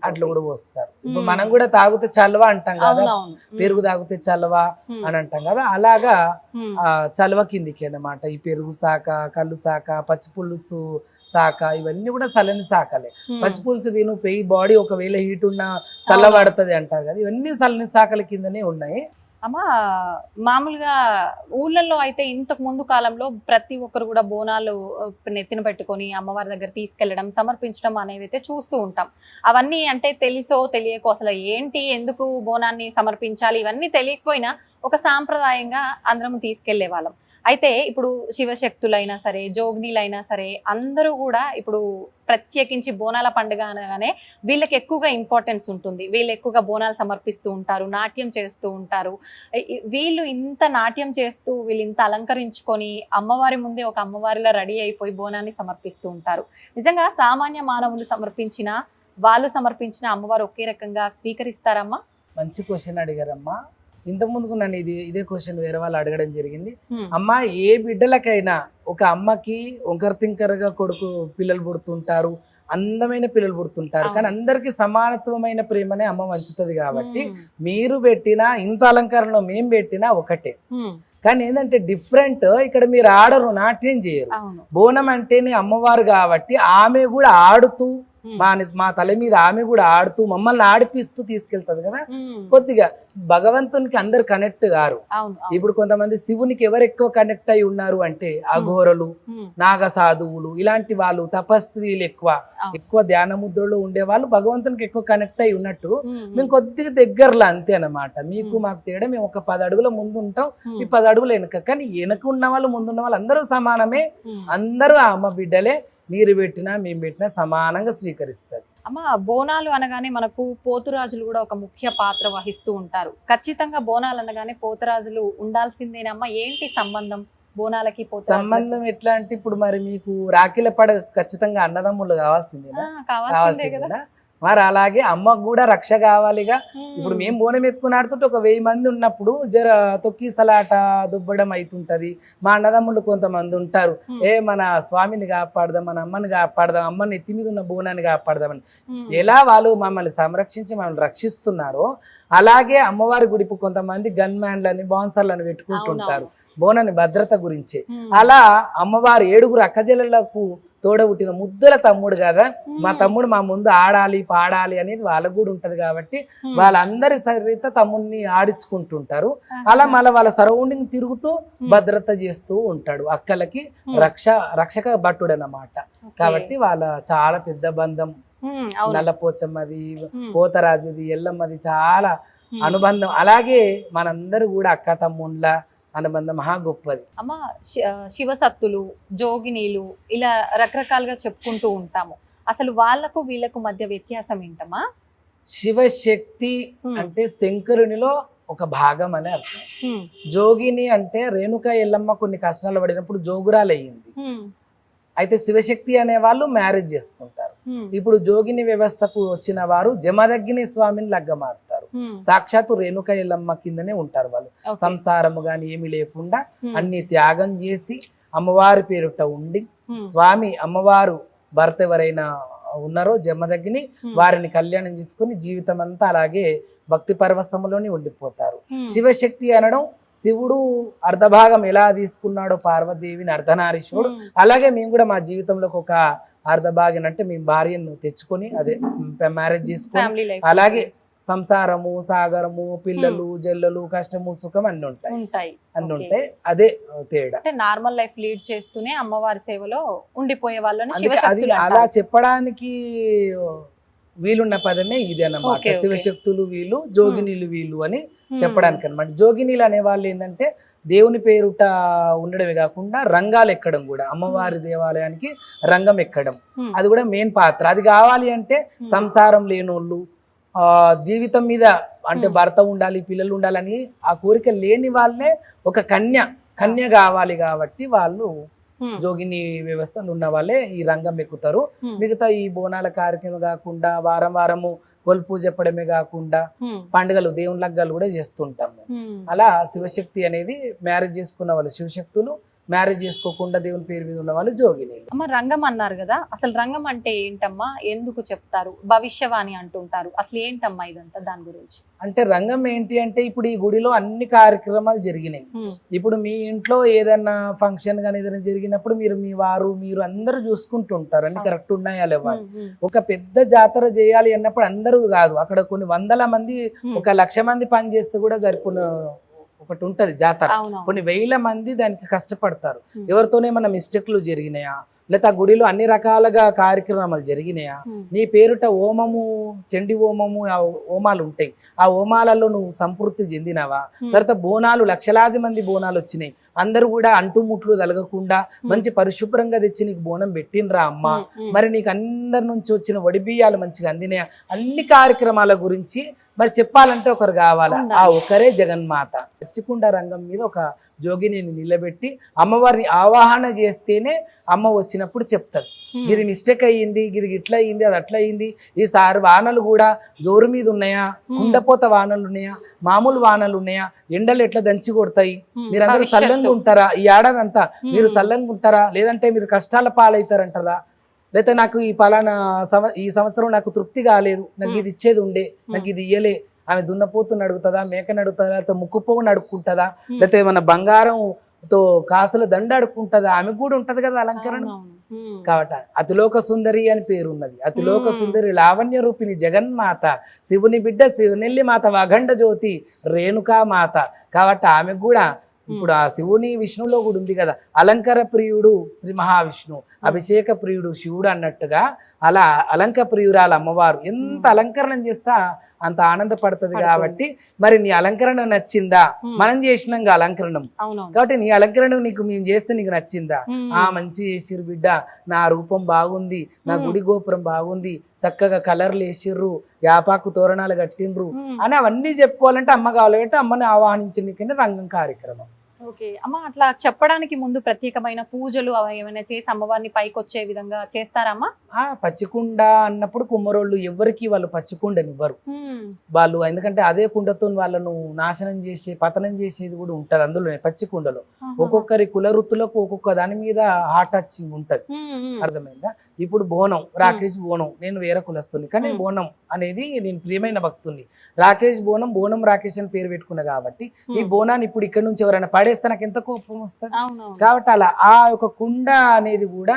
అట్లా కూడా పోస్తారు. ఇప్పుడు మనం కూడా తాగితే చలవ అంటాం కదా, పెరుగు తాగితే చలవ అని అంటాం కదా, అలాగా చలవ కిందికి అన్నమాట. ఈ పెరుగు శాఖ, కళ్ళు శాఖ, పచ్చి పులుసు శాఖ, ఇవన్నీ కూడా చల్లని శాఖలే. పచ్చి పులుసు తిను పెయి బాడీ ఒకవేళ హీట్ ఉన్నా చల్లబడుతుంది అంటారు కదా, ఇవన్నీ చల్లని శాఖల కిందనే ఉన్నాయి. అమ్మా మామూలుగా ఊళ్ళల్లో అయితే ఇంతకు ముందు కాలంలో ప్రతి ఒక్కరు కూడా బోనాలు నెత్తిన పెట్టుకొని అమ్మవారి దగ్గర తీసుకెళ్లడం, సమర్పించడం అనేవి అయితే చూస్తూ ఉంటాం. అవన్నీ అంటే తెలిసో తెలియకో అసలు ఏంటి, ఎందుకు బోనాన్ని సమర్పించాలి ఇవన్నీ తెలియకపోయినా ఒక సాంప్రదాయంగా అందరం తీసుకెళ్లే వాళ్ళం. అయితే ఇప్పుడు శివశక్తులైనా సరే, జోగినీలైనా సరే, అందరూ కూడా ఇప్పుడు ప్రత్యేకించి బోనాల పండుగ అనగానే వీళ్ళకి ఎక్కువగా ఇంపార్టెన్స్ ఉంటుంది. వీళ్ళు ఎక్కువగా బోనాలు సమర్పిస్తూ ఉంటారు, నాట్యం చేస్తూ ఉంటారు. వీళ్ళు ఇంత నాట్యం చేస్తూ వీళ్ళు ఇంత అలంకరించుకొని అమ్మవారి ముందే ఒక అమ్మవారిలా రెడీ అయిపోయి బోనాన్ని సమర్పిస్తూ ఉంటారు. నిజంగా సామాన్య మానవులు సమర్పించిన, వాళ్ళు సమర్పించిన అమ్మవారు ఒకే రకంగా స్వీకరిస్తారమ్మా? మంచి క్వశ్చన్ అడిగారమ్మా. ఇంతకుముందుకు నన్ను ఇదే క్వశ్చన్ వేరే వాళ్ళు అడగడం జరిగింది. అమ్మ ఏ బిడ్డలకైనా ఒక అమ్మకి వంకర తింకరగా కొడుకు పిల్లలు పుడుతుంటారు, అందమైన పిల్లలు పుడుతుంటారు, కానీ అందరికి సమానత్వమైన ప్రేమనే అమ్మ వంచుతుంది. కాబట్టి మీరు పెట్టినా ఇంత అలంకరణలో మేము పెట్టినా ఒకటే, కానీ ఏంటంటే డిఫరెంట్. ఇక్కడ మీరు ఆడరు, నాట్యం చేయరు. బోనం అంటేనే అమ్మవారు కాబట్టి ఆమె కూడా ఆడుతూ మా తల మీద ఆమె కూడా ఆడుతూ మమ్మల్ని ఆడిపిస్తూ తీసుకెళ్తుంది కదా. కొద్దిగా భగవంతునికి అందరు కనెక్ట్ గారు. ఇప్పుడు కొంతమంది శివునికి ఎవరు ఎక్కువ కనెక్ట్ అయి ఉన్నారు అంటే అఘోరలు, నాగ సాధువులు, ఇలాంటి వాళ్ళు, తపస్వీలు ఎక్కువ ధ్యాన ముద్రలో ఉండే వాళ్ళు భగవంతునికి ఎక్కువ కనెక్ట్ అయి ఉన్నట్టు మేము కొద్దిగా దగ్గరలో అంతే అన్నమాట. మీకు మాకు తేడా, మేము ఒక 10 అడుగుల ముందు ఉంటాం, మీ 10 అడుగుల వెనక. కానీ వెనక ఉన్న వాళ్ళు ముందున్న వాళ్ళు అందరూ సమానమే, అందరూ ఆ అమ్మ బిడ్డలే. మీరు పెట్టినా మేము పెట్టినా సమానంగా స్వీకరిస్తారు. అమ్మ బోనాలు అనగానే మనకు పోతురాజులు కూడా ఒక ముఖ్య పాత్ర వహిస్తూ ఉంటారు. ఖచ్చితంగా బోనాలు అనగానే పోతురాజులు ఉండాల్సిందేనమ్మా? ఏంటి సంబంధం బోనాలకి సంబంధం? ఎట్లా అంటే ఇప్పుడు మరి మీకు రాఖీల పండుగ ఖచ్చితంగా అన్నదమ్ములు కావాల్సిందేనా? కావాల్సిందేనా? మరి అలాగే అమ్మకు కూడా రక్ష కావాలిగా. ఇప్పుడు మేము బోనం ఎత్తుకుని ఆడుతుంటే ఒక 1000 మంది ఉన్నప్పుడు జర తొక్కిసలాట దుబ్బడం అవుతుంటది. మా అన్నదమ్ములు కొంతమంది ఉంటారు, మన స్వామిని కాపాడదాం, మన అమ్మని కాపాడదాం, అమ్మని ఎత్తి మీద ఉన్న బోనాన్ని కాపాడదామని. ఎలా వాళ్ళు మమ్మల్ని సంరక్షించి మమ్మల్ని రక్షిస్తున్నారో అలాగే అమ్మవారి గుడి కొంతమంది గన్ మ్యాన్లని, బాన్సర్లను పెట్టుకుంటుంటారు బోనాన్ని భద్రత గురించి. అలా అమ్మవారు 7 అక్కజెల్లలకు తోడబుట్టిన ముద్దుల తమ్ముడు కదా, మా తమ్ముడు మా ముందు ఆడాలి పాడాలి అనేది వాళ్ళకు కూడా ఉంటది. కాబట్టి వాళ్ళందరి సరిత తమ్ముడిని ఆడించుకుంటుంటారు. అలా మళ్ళీ వాళ్ళ సరౌండింగ్ తిరుగుతూ భద్రత చేస్తూ ఉంటాడు. అక్కలకి రక్షక భట్టుడు అన్నమాట. కాబట్టి వాళ్ళ చాలా పెద్ద బంధం. నల్లపోచమ్మది, పోతరాజుది, ఎల్లమ్మది చాలా అనుబంధం. అలాగే మనందరూ కూడా అక్క తమ్ముళ్ళ అనుబంధం మహా గొప్పది. అమ్మ శివసత్తులు, జోగినీలు ఇలా రకరకాలుగా చెప్పుకుంటూ ఉంటాము. అసలు వాళ్ళకు వీళ్ళకు మధ్య వ్యత్యాసం ఏంటమ్మా? శివశక్తి అంటే శంకరునిలో ఒక భాగం అని అర్థం. జోగిని అంటే రేణుక ఎల్లమ్మ కొన్ని కష్టాలు పడినప్పుడు జోగురాలు అయ్యింది. అయితే శివశక్తి అనే వాళ్ళు మ్యారేజ్ చేసుకుంటారు. ఇప్పుడు జోగిని వ్యవస్థకు వచ్చిన వారు జమదగ్ని స్వామిని లగ్గమాడతారు. సాక్షాత్తు రేణుక ఎల్లమ్మ కిందనే ఉంటారు వాళ్ళు. సంసారము గాని ఏమి లేకుండా అన్ని త్యాగం చేసి అమ్మవారి పేరుట ఉండి స్వామి అమ్మవారు భర్త ఎవరైనా ఉన్నారో జమదగ్ని వారిని కళ్యాణం చేసుకుని జీవితం అంతా అలాగే భక్తి పరవశంలోనే ఉండిపోతారు. శివశక్తి అనడం శివుడు అర్ధభాగం ఎలా తీసుకున్నాడో పార్వతీదేవిని అర్ధనారీశ్వరుడు, అలాగే మేము కూడా మా జీవితంలోకి ఒక అర్ధభాగం అంటే మేము భార్యను తెచ్చుకొని అదే మ్యారేజ్ చేసుకొని అలాగే సంసారము సాగరము పిల్లలు జల్లలు కష్టము సుఖం అన్ని ఉంటాయి. అదే తేడా. నార్మల్ లైఫ్ లీడ్ చేస్తూనే అమ్మవారి సేవలో ఉండిపోయే వాళ్ళని అది అలా చెప్పడానికి వీలున్న పదమే ఇది అన్నమాట. శివశక్తులు వీళ్ళు, జోగినీలు వీళ్ళు అని చెప్పడానికి అనమాట. జోగినీలు అనే వాళ్ళు ఏంటంటే దేవుని పేరుట ఉండడమే కాకుండా రంగాలు ఎక్కడం కూడా, అమ్మవారి దేవాలయానికి రంగం ఎక్కడం అది కూడా మెయిన్ పాత్ర. అది కావాలి అంటే సంసారం లేనోళ్ళు, జీవితం మీద అంటే భర్త ఉండాలి పిల్లలు ఉండాలని ఆ కోరిక లేని వాళ్ళే ఒక కన్య కావాలి కాబట్టి వాళ్ళు జోగిని వ్యవస్థలు ఉన్న వాళ్ళే ఈ రంగం ఎక్కుతారు. మిగతా ఈ బోనాల కార్యక్రమం కాకుండా వారం వారము కొల్పూజ చెప్పడమే కాకుండా పండుగలు దేవుని లగ్గాలు కూడా చేస్తుంటాము. అలా శివశక్తి అనేది మ్యారేజ్ చేసుకున్న వాళ్ళు శివశక్తులు, మ్యారేజ్ చేసుకోకుండా దేవుని పేరు మీద ఉన్న వాళ్ళు జోగినీలు. అమ్మ రంగం అన్నారు కదా, అసలు రంగం అంటే ఏంటమ్మా? ఎందుకు చెప్తారు? భవిష్యవాణి అంటుంటారు. అసలు ఏంటమ్మా ఇదంతా? దాని గురించి అంటే రంగం ఏంటి అంటే ఇప్పుడు ఈ గుడిలో అన్ని కార్యక్రమాలు జరిగినాయి. ఇప్పుడు మీ ఇంట్లో ఏదైనా ఫంక్షన్ కానీ ఏదైనా జరిగినప్పుడు మీ వారు మీరు అందరూ చూసుకుంటుంటారు అన్ని కరెక్ట్ ఉన్నాయా లేవా. ఒక పెద్ద జాతర చేయాలి అన్నప్పుడు అందరూ కాదు, అక్కడ కొన్ని వందల మంది 1,00,000 మంది పని చేస్తే కూడా సరిపోయిన ఒకటి ఉంటది జాతర. కొన్ని వేల మంది దానికి కష్టపడతారు. ఎవరితోనే మన మిస్టేక్లు జరిగినాయా, లేదా గుడిలో అన్ని రకాలుగా కార్యక్రమాలు జరిగినాయా, నీ పేరుట హోమము చండి హోమము హోమాలు ఉంటాయి, ఆ హోమాలలో నువ్వు సంతృప్తి చెందినావా? తర్వాత బోనాలు లక్షలాది మంది బోనాలు వచ్చినాయి, అందరూ కూడా అంటుముట్లు తలగకుండా మంచి పరిశుభ్రంగా తెచ్చి నీకు బోనం పెట్టినరా అమ్మ, మరి నీకు అందరి నుంచి వచ్చిన వడిబియ్యాలు మంచిగా అందినాయా? అన్ని కార్యక్రమాల గురించి మరి చెప్పాలంటే ఒకరు కావాలా, ఆ ఒకరే జగన్మాత. పచ్చికుండ రంగం మీద ఒక జోగిని నిలబెట్టి అమ్మవారిని ఆవాహన చేస్తేనే అమ్మ వచ్చినప్పుడు చెప్తారు ఇది మిస్టేక్ అయ్యింది, ఇది ఇట్లా అయ్యింది, అది అట్లా అయ్యింది, ఈసారి వానలు కూడా జోరు మీద ఉన్నాయా, కుండపోత వానలు ఉన్నాయా, మామూలు వానలు ఉన్నాయా, ఎండలు ఎట్లా దంచి కొడతాయి, మీరందరూ సల్లంగా ఉంటారా, ఈ ఏడాదంతా మీరు సల్లంగా ఉంటారా, లేదంటే మీరు కష్టాల పాలవుతారంటారా, లేకపోతే నాకు ఈ పలానా ఈ సంవత్సరం నాకు తృప్తి కాలేదు, నాకు ఇది ఇచ్చేది ఉండే నాకు ఇది ఇయ్యలే, ఆమె దున్నపోతుని అడుగుతుందా, మేకని అడుగుతుందా, లేకపోతే ముక్కుపోవుని అడుక్కుంటుందా, లేకపోతే మన బంగారంతో కాసుల దండ అడుక్కుంటుందా, ఆమె కూడా ఉంటది కదా అలంకరణ. కాబట్టి అతిలోక సుందరి అని పేరు ఉన్నది. అతిలోక సుందరి లావణ్య రూపిణి జగన్మాత, శివుని బిడ్డ శివనెల్లి మాత, వాగండ జ్యోతి రేణుకా మాత. కాబట్టి ఆమె కూడా ఇప్పుడు ఆ శివుని విష్ణులో కూడా ఉంది కదా, అలంకార ప్రియుడు శ్రీ మహావిష్ణువు, అభిషేక ప్రియుడు శివుడు అన్నట్టుగా అలా అలంక ప్రియురాలు అమ్మవారు. ఎంత అలంకరణం చేస్తా అంత ఆనందపడుతుంది. కాబట్టి మరి నీ అలంకరణ నచ్చిందా? మనం చేసినాం అలంకరణం, కాబట్టి నీ అలంకరణ నీకు మేము చేస్తే నీకు నచ్చిందా? మంచి చేసిర్రు బిడ్డ, నా రూపం బాగుంది, నా గుడి గోపురం బాగుంది, చక్కగా కలర్లు వేసిర్రు, యాపాకు తోరణాలు కట్టిండ్రు అని అవన్నీ చెప్పుకోవాలంటే అమ్మ కావాలి. కాబట్టి అమ్మని ఆహ్వానించడానికి రంగం కార్యక్రమం. ఓకే అమ్మ, అట్లా చెప్పడానికి ముందు ప్రత్యేకమైన పూజలు ఏమైనా చేసి అమ్మవారిని పైకి వచ్చే విధంగా చేస్తారమ్మా? పచ్చికుండ అన్నప్పుడు కుమ్మరోళ్ళు ఎవరికి వాళ్ళు పచ్చికుండనివ్వరు వాళ్ళు, ఎందుకంటే అదే కుండతో వాళ్ళను నాశనం చేసి పతనం చేసేది కూడా ఉంటది అందులోనే. పచ్చికుండలో ఒక్కొక్కరి కుల వృత్తులకు ఒక్కొక్క దాని మీద హార్ట్ టచింగ్ ఉంటది, అర్థమైందా? ఇప్పుడు బోనం, రాకేష్ బోనం, నేను వేరే కులస్తుని, కానీ బోనం అనేది నేను ప్రియమైన భక్తుని. రాకేష్ బోనం, బోనం రాకేష్ అని పేరు పెట్టుకున్నా కాబట్టి ఈ బోనాన్ని ఇప్పుడు ఇక్కడ నుంచి ఎవరైనా పడేస్తే నాకు ఎంత కోపం వస్తుంది. కాబట్టి అలా ఆ యొక్క కుండ అనేది కూడా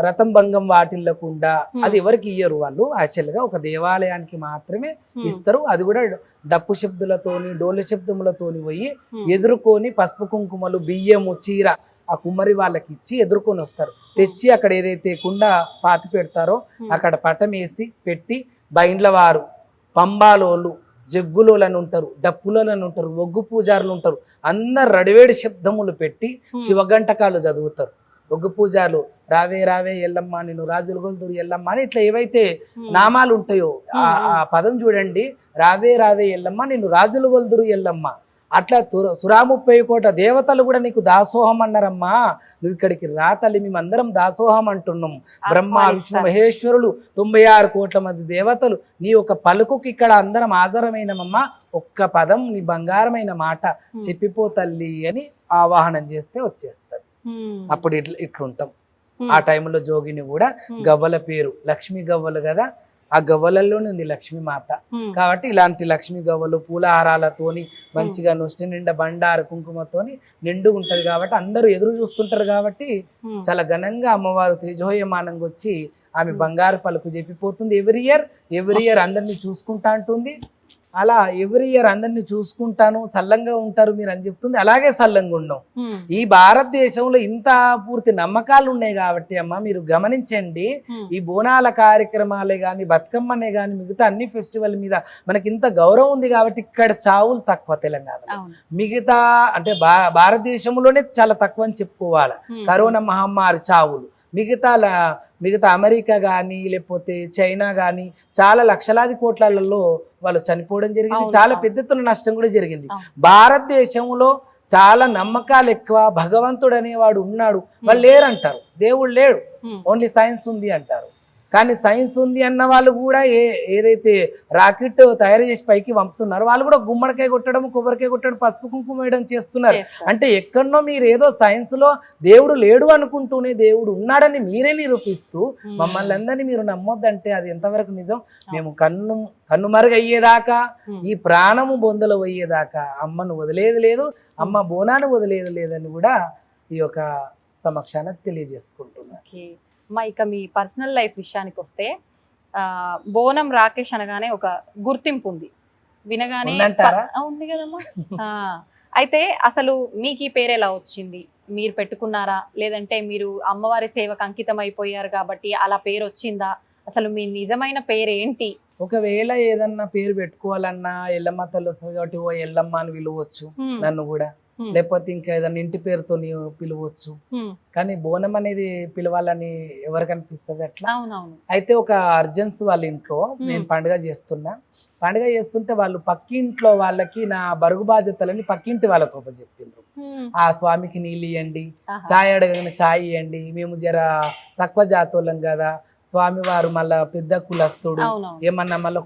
రతం భంగం వాటిల్లకుండా అది ఎవరికి ఇయ్యరు వాళ్ళు, యాక్చువల్ గా ఒక దేవాలయానికి మాత్రమే ఇస్తారు. అది కూడా డప్పు శబ్దులతోని డోలు శబ్దములతోని పోయి ఎదుర్కొని పసుపు కుంకుమలు బియ్యము చీర ఆ కుమ్మరి వాళ్ళకి ఇచ్చి ఎదుర్కొని వస్తారు. తెచ్చి అక్కడ ఏదైతే కుండ పాతి పెడతారో అక్కడ పటం వేసి పెట్టి బైండ్ల వారు, పంబాలోళ్ళు, జగ్గులోలని ఉంటారు, డప్పులోలని ఉంటారు, ఒగ్గు పూజారులు ఉంటారు. అందరు రడివేడి శబ్దములు పెట్టి శివగంటకాలు చదువుతారు. ఒగ్గు పూజారులు రావే రావే ఎల్లమ్మ, నేను రాజుల గొలుదురు ఎల్లమ్మ అని ఇట్లా ఏవైతే నామాలు ఉంటాయో ఆ పదం చూడండి, రావే రావే ఎల్లమ్మ, నేను రాజుల గొలుదురు ఎల్లమ్మ. అట్లా 130 కోట్ల దేవతలు కూడా నీకు దాసోహం అన్నారమ్మా. నువ్వు ఇక్కడికి రా తల్లి, మేమందరం దాసోహం అంటున్నాం. బ్రహ్మ విష్ణు మహేశ్వరులు 96 కోట్ల మంది దేవతలు నీ ఒక పలుకుకి ఇక్కడ అందరం ఆధారమైనమమ్మా. ఒక్క పదం నీ బంగారమైన మాట చెప్పిపో తల్లి అని ఆవాహనం చేస్తే వచ్చేస్తుంది. అప్పుడు ఇట్లుంటాం. ఆ టైంలో జోగిని కూడా గవ్వల పేరు లక్ష్మీ గవ్వలు కదా, ఆ గవ్వలలోనే ఉంది లక్ష్మీ మాత. కాబట్టి ఇలాంటి లక్ష్మీ గవ్వలు పూలహారాలతోని మంచిగా నొష్టి నిండా బండారు కుంకుమతోని నిండు ఉంటది. కాబట్టి అందరూ ఎదురు చూస్తుంటారు. కాబట్టి చాలా ఘనంగా అమ్మవారు తేజోయమానంగా వచ్చి ఆమె బంగారు పలుకు చెప్పిపోతుంది. ఎవ్రీ ఇయర్ అందరినీ చూసుకుంటా అంటుంది. అలా ఎవ్రీ ఇయర్ అందరినీ చూసుకుంటాను, సల్లంగా ఉంటారు మీరు అని చెప్తుంది. అలాగే సల్లంగా ఉన్నాం. ఈ భారతదేశంలో ఇంత పూర్తి నమ్మకాలు ఉన్నాయి కాబట్టి అమ్మ మీరు గమనించండి. ఈ బోనాల కార్యక్రమాలే గాని, బతుకమ్మనే గాని, మిగతా అన్ని ఫెస్టివల్ మీద మనకి ఇంత గౌరవం ఉంది కాబట్టి ఇక్కడ చావులు తక్కువ తెలంగాణలో. మిగతా అంటే భారతదేశంలోనే చాలా తక్కువ అని చెప్పుకోవాలి కరోనా మహమ్మారి చావులు. మిగతా అమెరికా కానీ లేకపోతే చైనా కానీ చాలా లక్షలాది కోట్లలో వాళ్ళు చనిపోవడం జరిగింది. చాలా పెద్ద ఎత్తున నష్టం కూడా జరిగింది. భారతదేశంలో చాలా నమ్మకాలు ఎక్కువ. భగవంతుడు అనేవాడు ఉన్నాడు, వాళ్ళు లేరంటారు. దేవుడు లేడు, ఓన్లీ సైన్స్ ఉంది అంటారు. కానీ సైన్స్ ఉంది అన్న వాళ్ళు కూడా ఏదైతే రాకెట్ తయారు చేసి పైకి పంపుతున్నారో వాళ్ళు కూడా గుమ్మడికాయ కొట్టడం, కొబ్బరికాయ కొట్టడం, పసుపు కుంకుమ వేయడం చేస్తున్నారు. అంటే ఎక్కడనో మీరు ఏదో సైన్స్ లో దేవుడు లేడు అనుకుంటూనే దేవుడు ఉన్నాడని మీరే నిరూపిస్తూ మమ్మల్ని అందరినీ మీరు నమ్మొద్దంటే అది ఎంతవరకు నిజం? మేము కన్నుమరుగయ్యేదాకా, ఈ ప్రాణము బొందలు పోయేదాకా అమ్మను వదిలేది లేదు, అమ్మ బోనాన్ని వదిలేది లేదని కూడా ఈ యొక్క సమక్షాన తెలియజేసుకుంటున్నాను. ఇక మీ పర్సనల్ లైఫ్ విషయానికి వస్తే బోనం రాకేష్ అనగానే ఒక గుర్తింపు ఉంది, వినగానే ఉంది కదమ్మా. అయితే అసలు మీకు ఈ పేరు ఎలా వచ్చింది? మీరు పెట్టుకున్నారా, లేదంటే మీరు అమ్మవారి సేవకు అంకితం అయిపోయారు కాబట్టి అలా పేరు వచ్చిందా? అసలు మీ నిజమైన పేరు ఏంటి? ఒకవేళ ఏదన్నా పేరు పెట్టుకోవాలన్నా ఎల్లమ్మ తల్లి వస్తుంది కాబట్టి ఓ ఎల్లమ్మ అని పిలవచ్చు నన్ను కూడా, లేకపోతే ఇంకా ఏదన్నా ఇంటి పేరుతో పిలవచ్చు. కానీ బోనం అనేది పిలవాలని ఎవరికి అనిపిస్తుంది అట్లా? అయితే ఒక అర్జెన్స్ వాళ్ళ ఇంట్లో నేను పండుగ చేస్తుంటే వాళ్ళు పక్కింట్లో వాళ్ళకి నా బరుగు బాధ్యతలని పక్కింటి వాళ్ళకు అప్పచెప్పిండ్రు. ఆ స్వామికి నీళ్ళు ఇవ్వండి, ఛాయ్ అడగని ఛాయ్ ఇవ్వండి, మేము జర తక్కువ జాతోళ్ళం కదా, స్వామివారు మళ్ళా పెద్ద కులస్తుడు, ఏమన్నా మళ్ళీ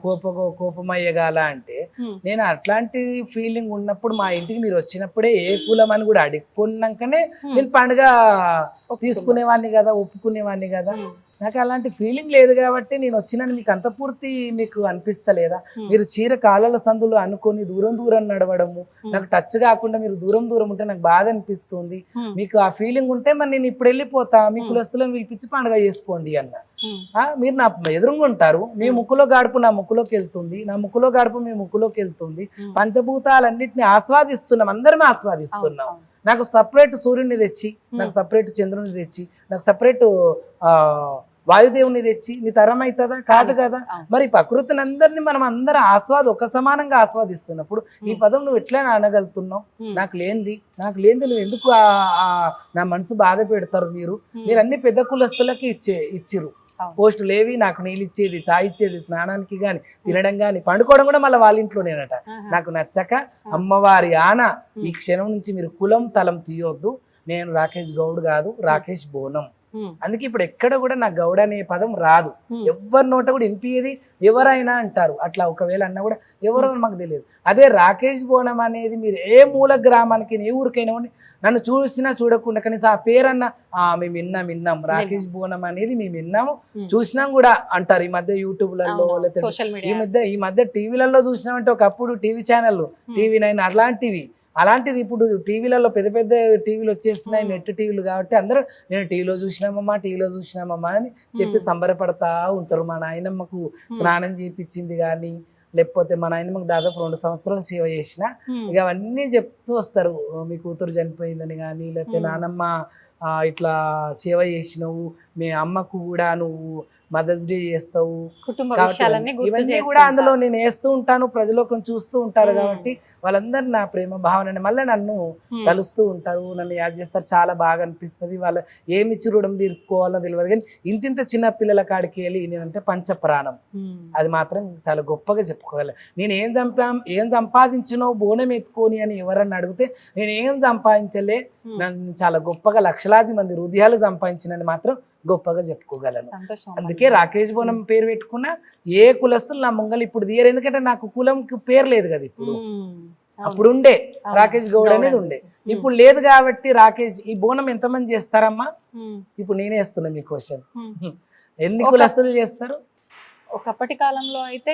కోపమయ్యగాల అంటే నేను అట్లాంటి ఫీలింగ్ ఉన్నప్పుడు మా ఇంటికి మీరు వచ్చినప్పుడే ఏ కులం అని కూడా అడుక్కున్నాకనే నేను పండుగ తీసుకునేవాడిని కదా, ఒప్పుకునేవాడిని కదా. నాకు అలాంటి ఫీలింగ్ లేదు కాబట్టి నేను వచ్చినాను. మీకు అంత పూర్తి మీకు అనిపిస్తలేదా? మీరు చీర కాలాల సందులు అనుకొని దూరం నడవడము, నాకు టచ్ కాకుండా మీరు దూరం ఉంటే నాకు బాధ అనిపిస్తుంది. మీకు ఆ ఫీలింగ్ ఉంటే మరి నేను ఇప్పుడు వెళ్ళిపోతా, మీ కులస్తులను పిలిపించి పండుగ చేసుకోండి అన్న. మీరు నా ఎదురుగా ఉంటారు, మీ ముక్కులో గాడుపు నా ముక్కులోకి వెళ్తుంది, నా ముక్కులో గాడుపు మీ ముక్కులోకి వెళ్తుంది. పంచభూతాలన్నింటినీ ఆస్వాదిస్తున్నాం, అందరమే ఆస్వాదిస్తున్నాం. నాకు సపరేట్ సూర్యుడిని తెచ్చి, నాకు సపరేట్ చంద్రుని తెచ్చి, నాకు సపరేట్ వాయుదేవుని తెచ్చి నీ తరం అవుతుందా? కాదు కదా. మరి ప్రకృతిని అందరినీ మనం అందరం ఒక సమానంగా ఆస్వాదిస్తున్నప్పుడు ఈ పదం నువ్వు ఎట్లా అనగలుగుతున్నావు? నాకు లేనిది నువ్వు ఎందుకు నా మనసు బాధ పెడతారు? మీరు అన్ని పెద్ద కులస్తులకి ఇచ్చిరు పోస్టులు ఏవి, నాకు నీళ్ళు ఇచ్చేది, చాయ్ ఇచ్చేది, స్నానానికి గాని, తినడం గాని, పండుకోవడం కూడా మళ్ళీ వాళ్ళ ఇంట్లోనేనట. నాకు నచ్చక అమ్మవారి ఆన ఈ క్షణం నుంచి మీరు కులం తలం తీయొద్దు, నేను రాకేష్ గౌడ్ కాదు, రాకేష్ బోనం. అందుకే ఇప్పుడు ఎక్కడ కూడా నాకు గౌడ అనే పదం రాదు, ఎవరి నోట కూడా వినిపించేది ఎవరైనా అంటారు. అట్లా ఒకవేళ అన్నా కూడా ఎవరో మాకు తెలియదు. అదే రాకేష్ బోనం అనేది మీరు ఏ మూల గ్రామానికి ఏ ఊరికైనా నన్ను చూసినా చూడకుండా కనీసం ఆ పేరన్నా మేము విన్నాం రాకేష్ బోనం అనేది మేము విన్నాము, చూసినాం కూడా అంటారు. ఈ మధ్య యూట్యూబ్లలో లేకపోతే ఈ మధ్య టీవీలలో చూసినామంటే ఒకప్పుడు టీవీ ఛానల్ TV9 అలాంటిది ఇప్పుడు టీవీలలో పెద్ద టీవీలు వచ్చేస్తున్నాయి, నెట్ టీవీలు. కాబట్టి అందరూ నేను టీవీలో చూసినామమ్మా అని చెప్పి సంబరపడతా ఉంటారు. మా నాయనమ్మకు స్నానం చేయించింది కానీ, లేకపోతే మా నాయనమ్మకు దాదాపు 2 సంవత్సరాలు సేవ చేసిన, ఇక అవన్నీ చెప్తూ వస్తారు. మీ కూతురు చనిపోయిందని కానీ, లేకపోతే నానమ్మ ఇట్లా సేవ చేసినావు, మీ అమ్మకు కూడా నువ్వు మదర్స్ డే చేస్తావు కుటుంబ కాబట్టి విషయాలన్నీ గుర్తు ఇవన్నీ చేస్తూ కూడా అందులో ఉంటారు. నేను వేస్తూ ఉంటాను, ప్రజలోకం చూస్తూ ఉంటారు మ్మ్. కాబట్టి వాళ్ళందరూ నా ప్రేమ భావనని మళ్ళీ నన్ను మ్మ్. తలుస్తూ ఉంటారు, నన్ను యాద్ చేస్తారు. చాలా బాగా అనిపిస్తుంది. వాళ్ళు ఏమి రుణం తీర్చుకోవాలో తెలియదు కానీ ఇంతింత చిన్న పిల్లల కాడికి వెళ్ళి నేనంటే పంచప్రాణం, మ్మ్. అది మాత్రం చాలా గొప్పగా చెప్పుకోగలను. నేను ఏం సంపాదించినో బోనం ఎత్తుకొని అని ఎవరన్నా అడిగితే నేను ఏం సంపాదించలే, మ్మ్. నన్ను చాలా గొప్పగా లక్షలాది మంది హృదయాలు సంపాదించినని మాత్రం గొప్పగా చెప్పుకోగలను. సంతోషం అందుకే రాకేష్ బోనం పేరు పెట్టుకున్నా ఏ కులస్తులు నా ముంగలు ఇప్పుడు తీయరు, ఎందుకంటే నాకు కులంకి పేరు లేదు కదా ఇప్పుడు. అప్పుడు ఉండే అవును. రాకేష్ గౌడ్ అనేది ఉండే, ఇప్పుడు లేదు కాబట్టి రాకేష్. ఈ బోనం ఎంతమంది చేస్తారమ్మా? ఇప్పుడు నేనే వేస్తున్నా మీ క్వశ్చన్. ఎన్ని కులస్తులు చేస్తారు? ఒకప్పటి కాలంలో అయితే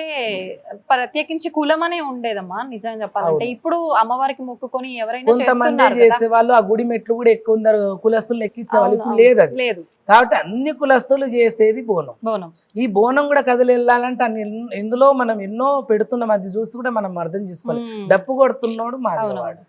ప్రత్యేకించి కులం అనే ఉండేదమ్మా నిజంగా చెప్పాలంటే. అవును. ఇప్పుడు అమ్మవారికి మొక్కుకొని ఎవరైనా కొంతమంది చేస్తున్నారు కదా. చేసేవాళ్ళు ఆ గుడి మెట్లు కూడా ఎక్కువ ఉన్నారు, కులస్తులు ఎక్కించేవాళ్ళు. ఇప్పుడు అవును, లేదు అది. లేదు కాబట్టి అన్ని కులస్తులు చేసేది బోనం. బోనం. ఈ బోనం కూడా కదిలి వెళ్ళాలంటే ఇందులో మనం ఎన్నో పెడుతున్నాం, అది చూసి కూడా మనం అర్థం చేసుకోవాలి. మ్మ్. డప్పు కొడుతున్నాడు మాదివాడు,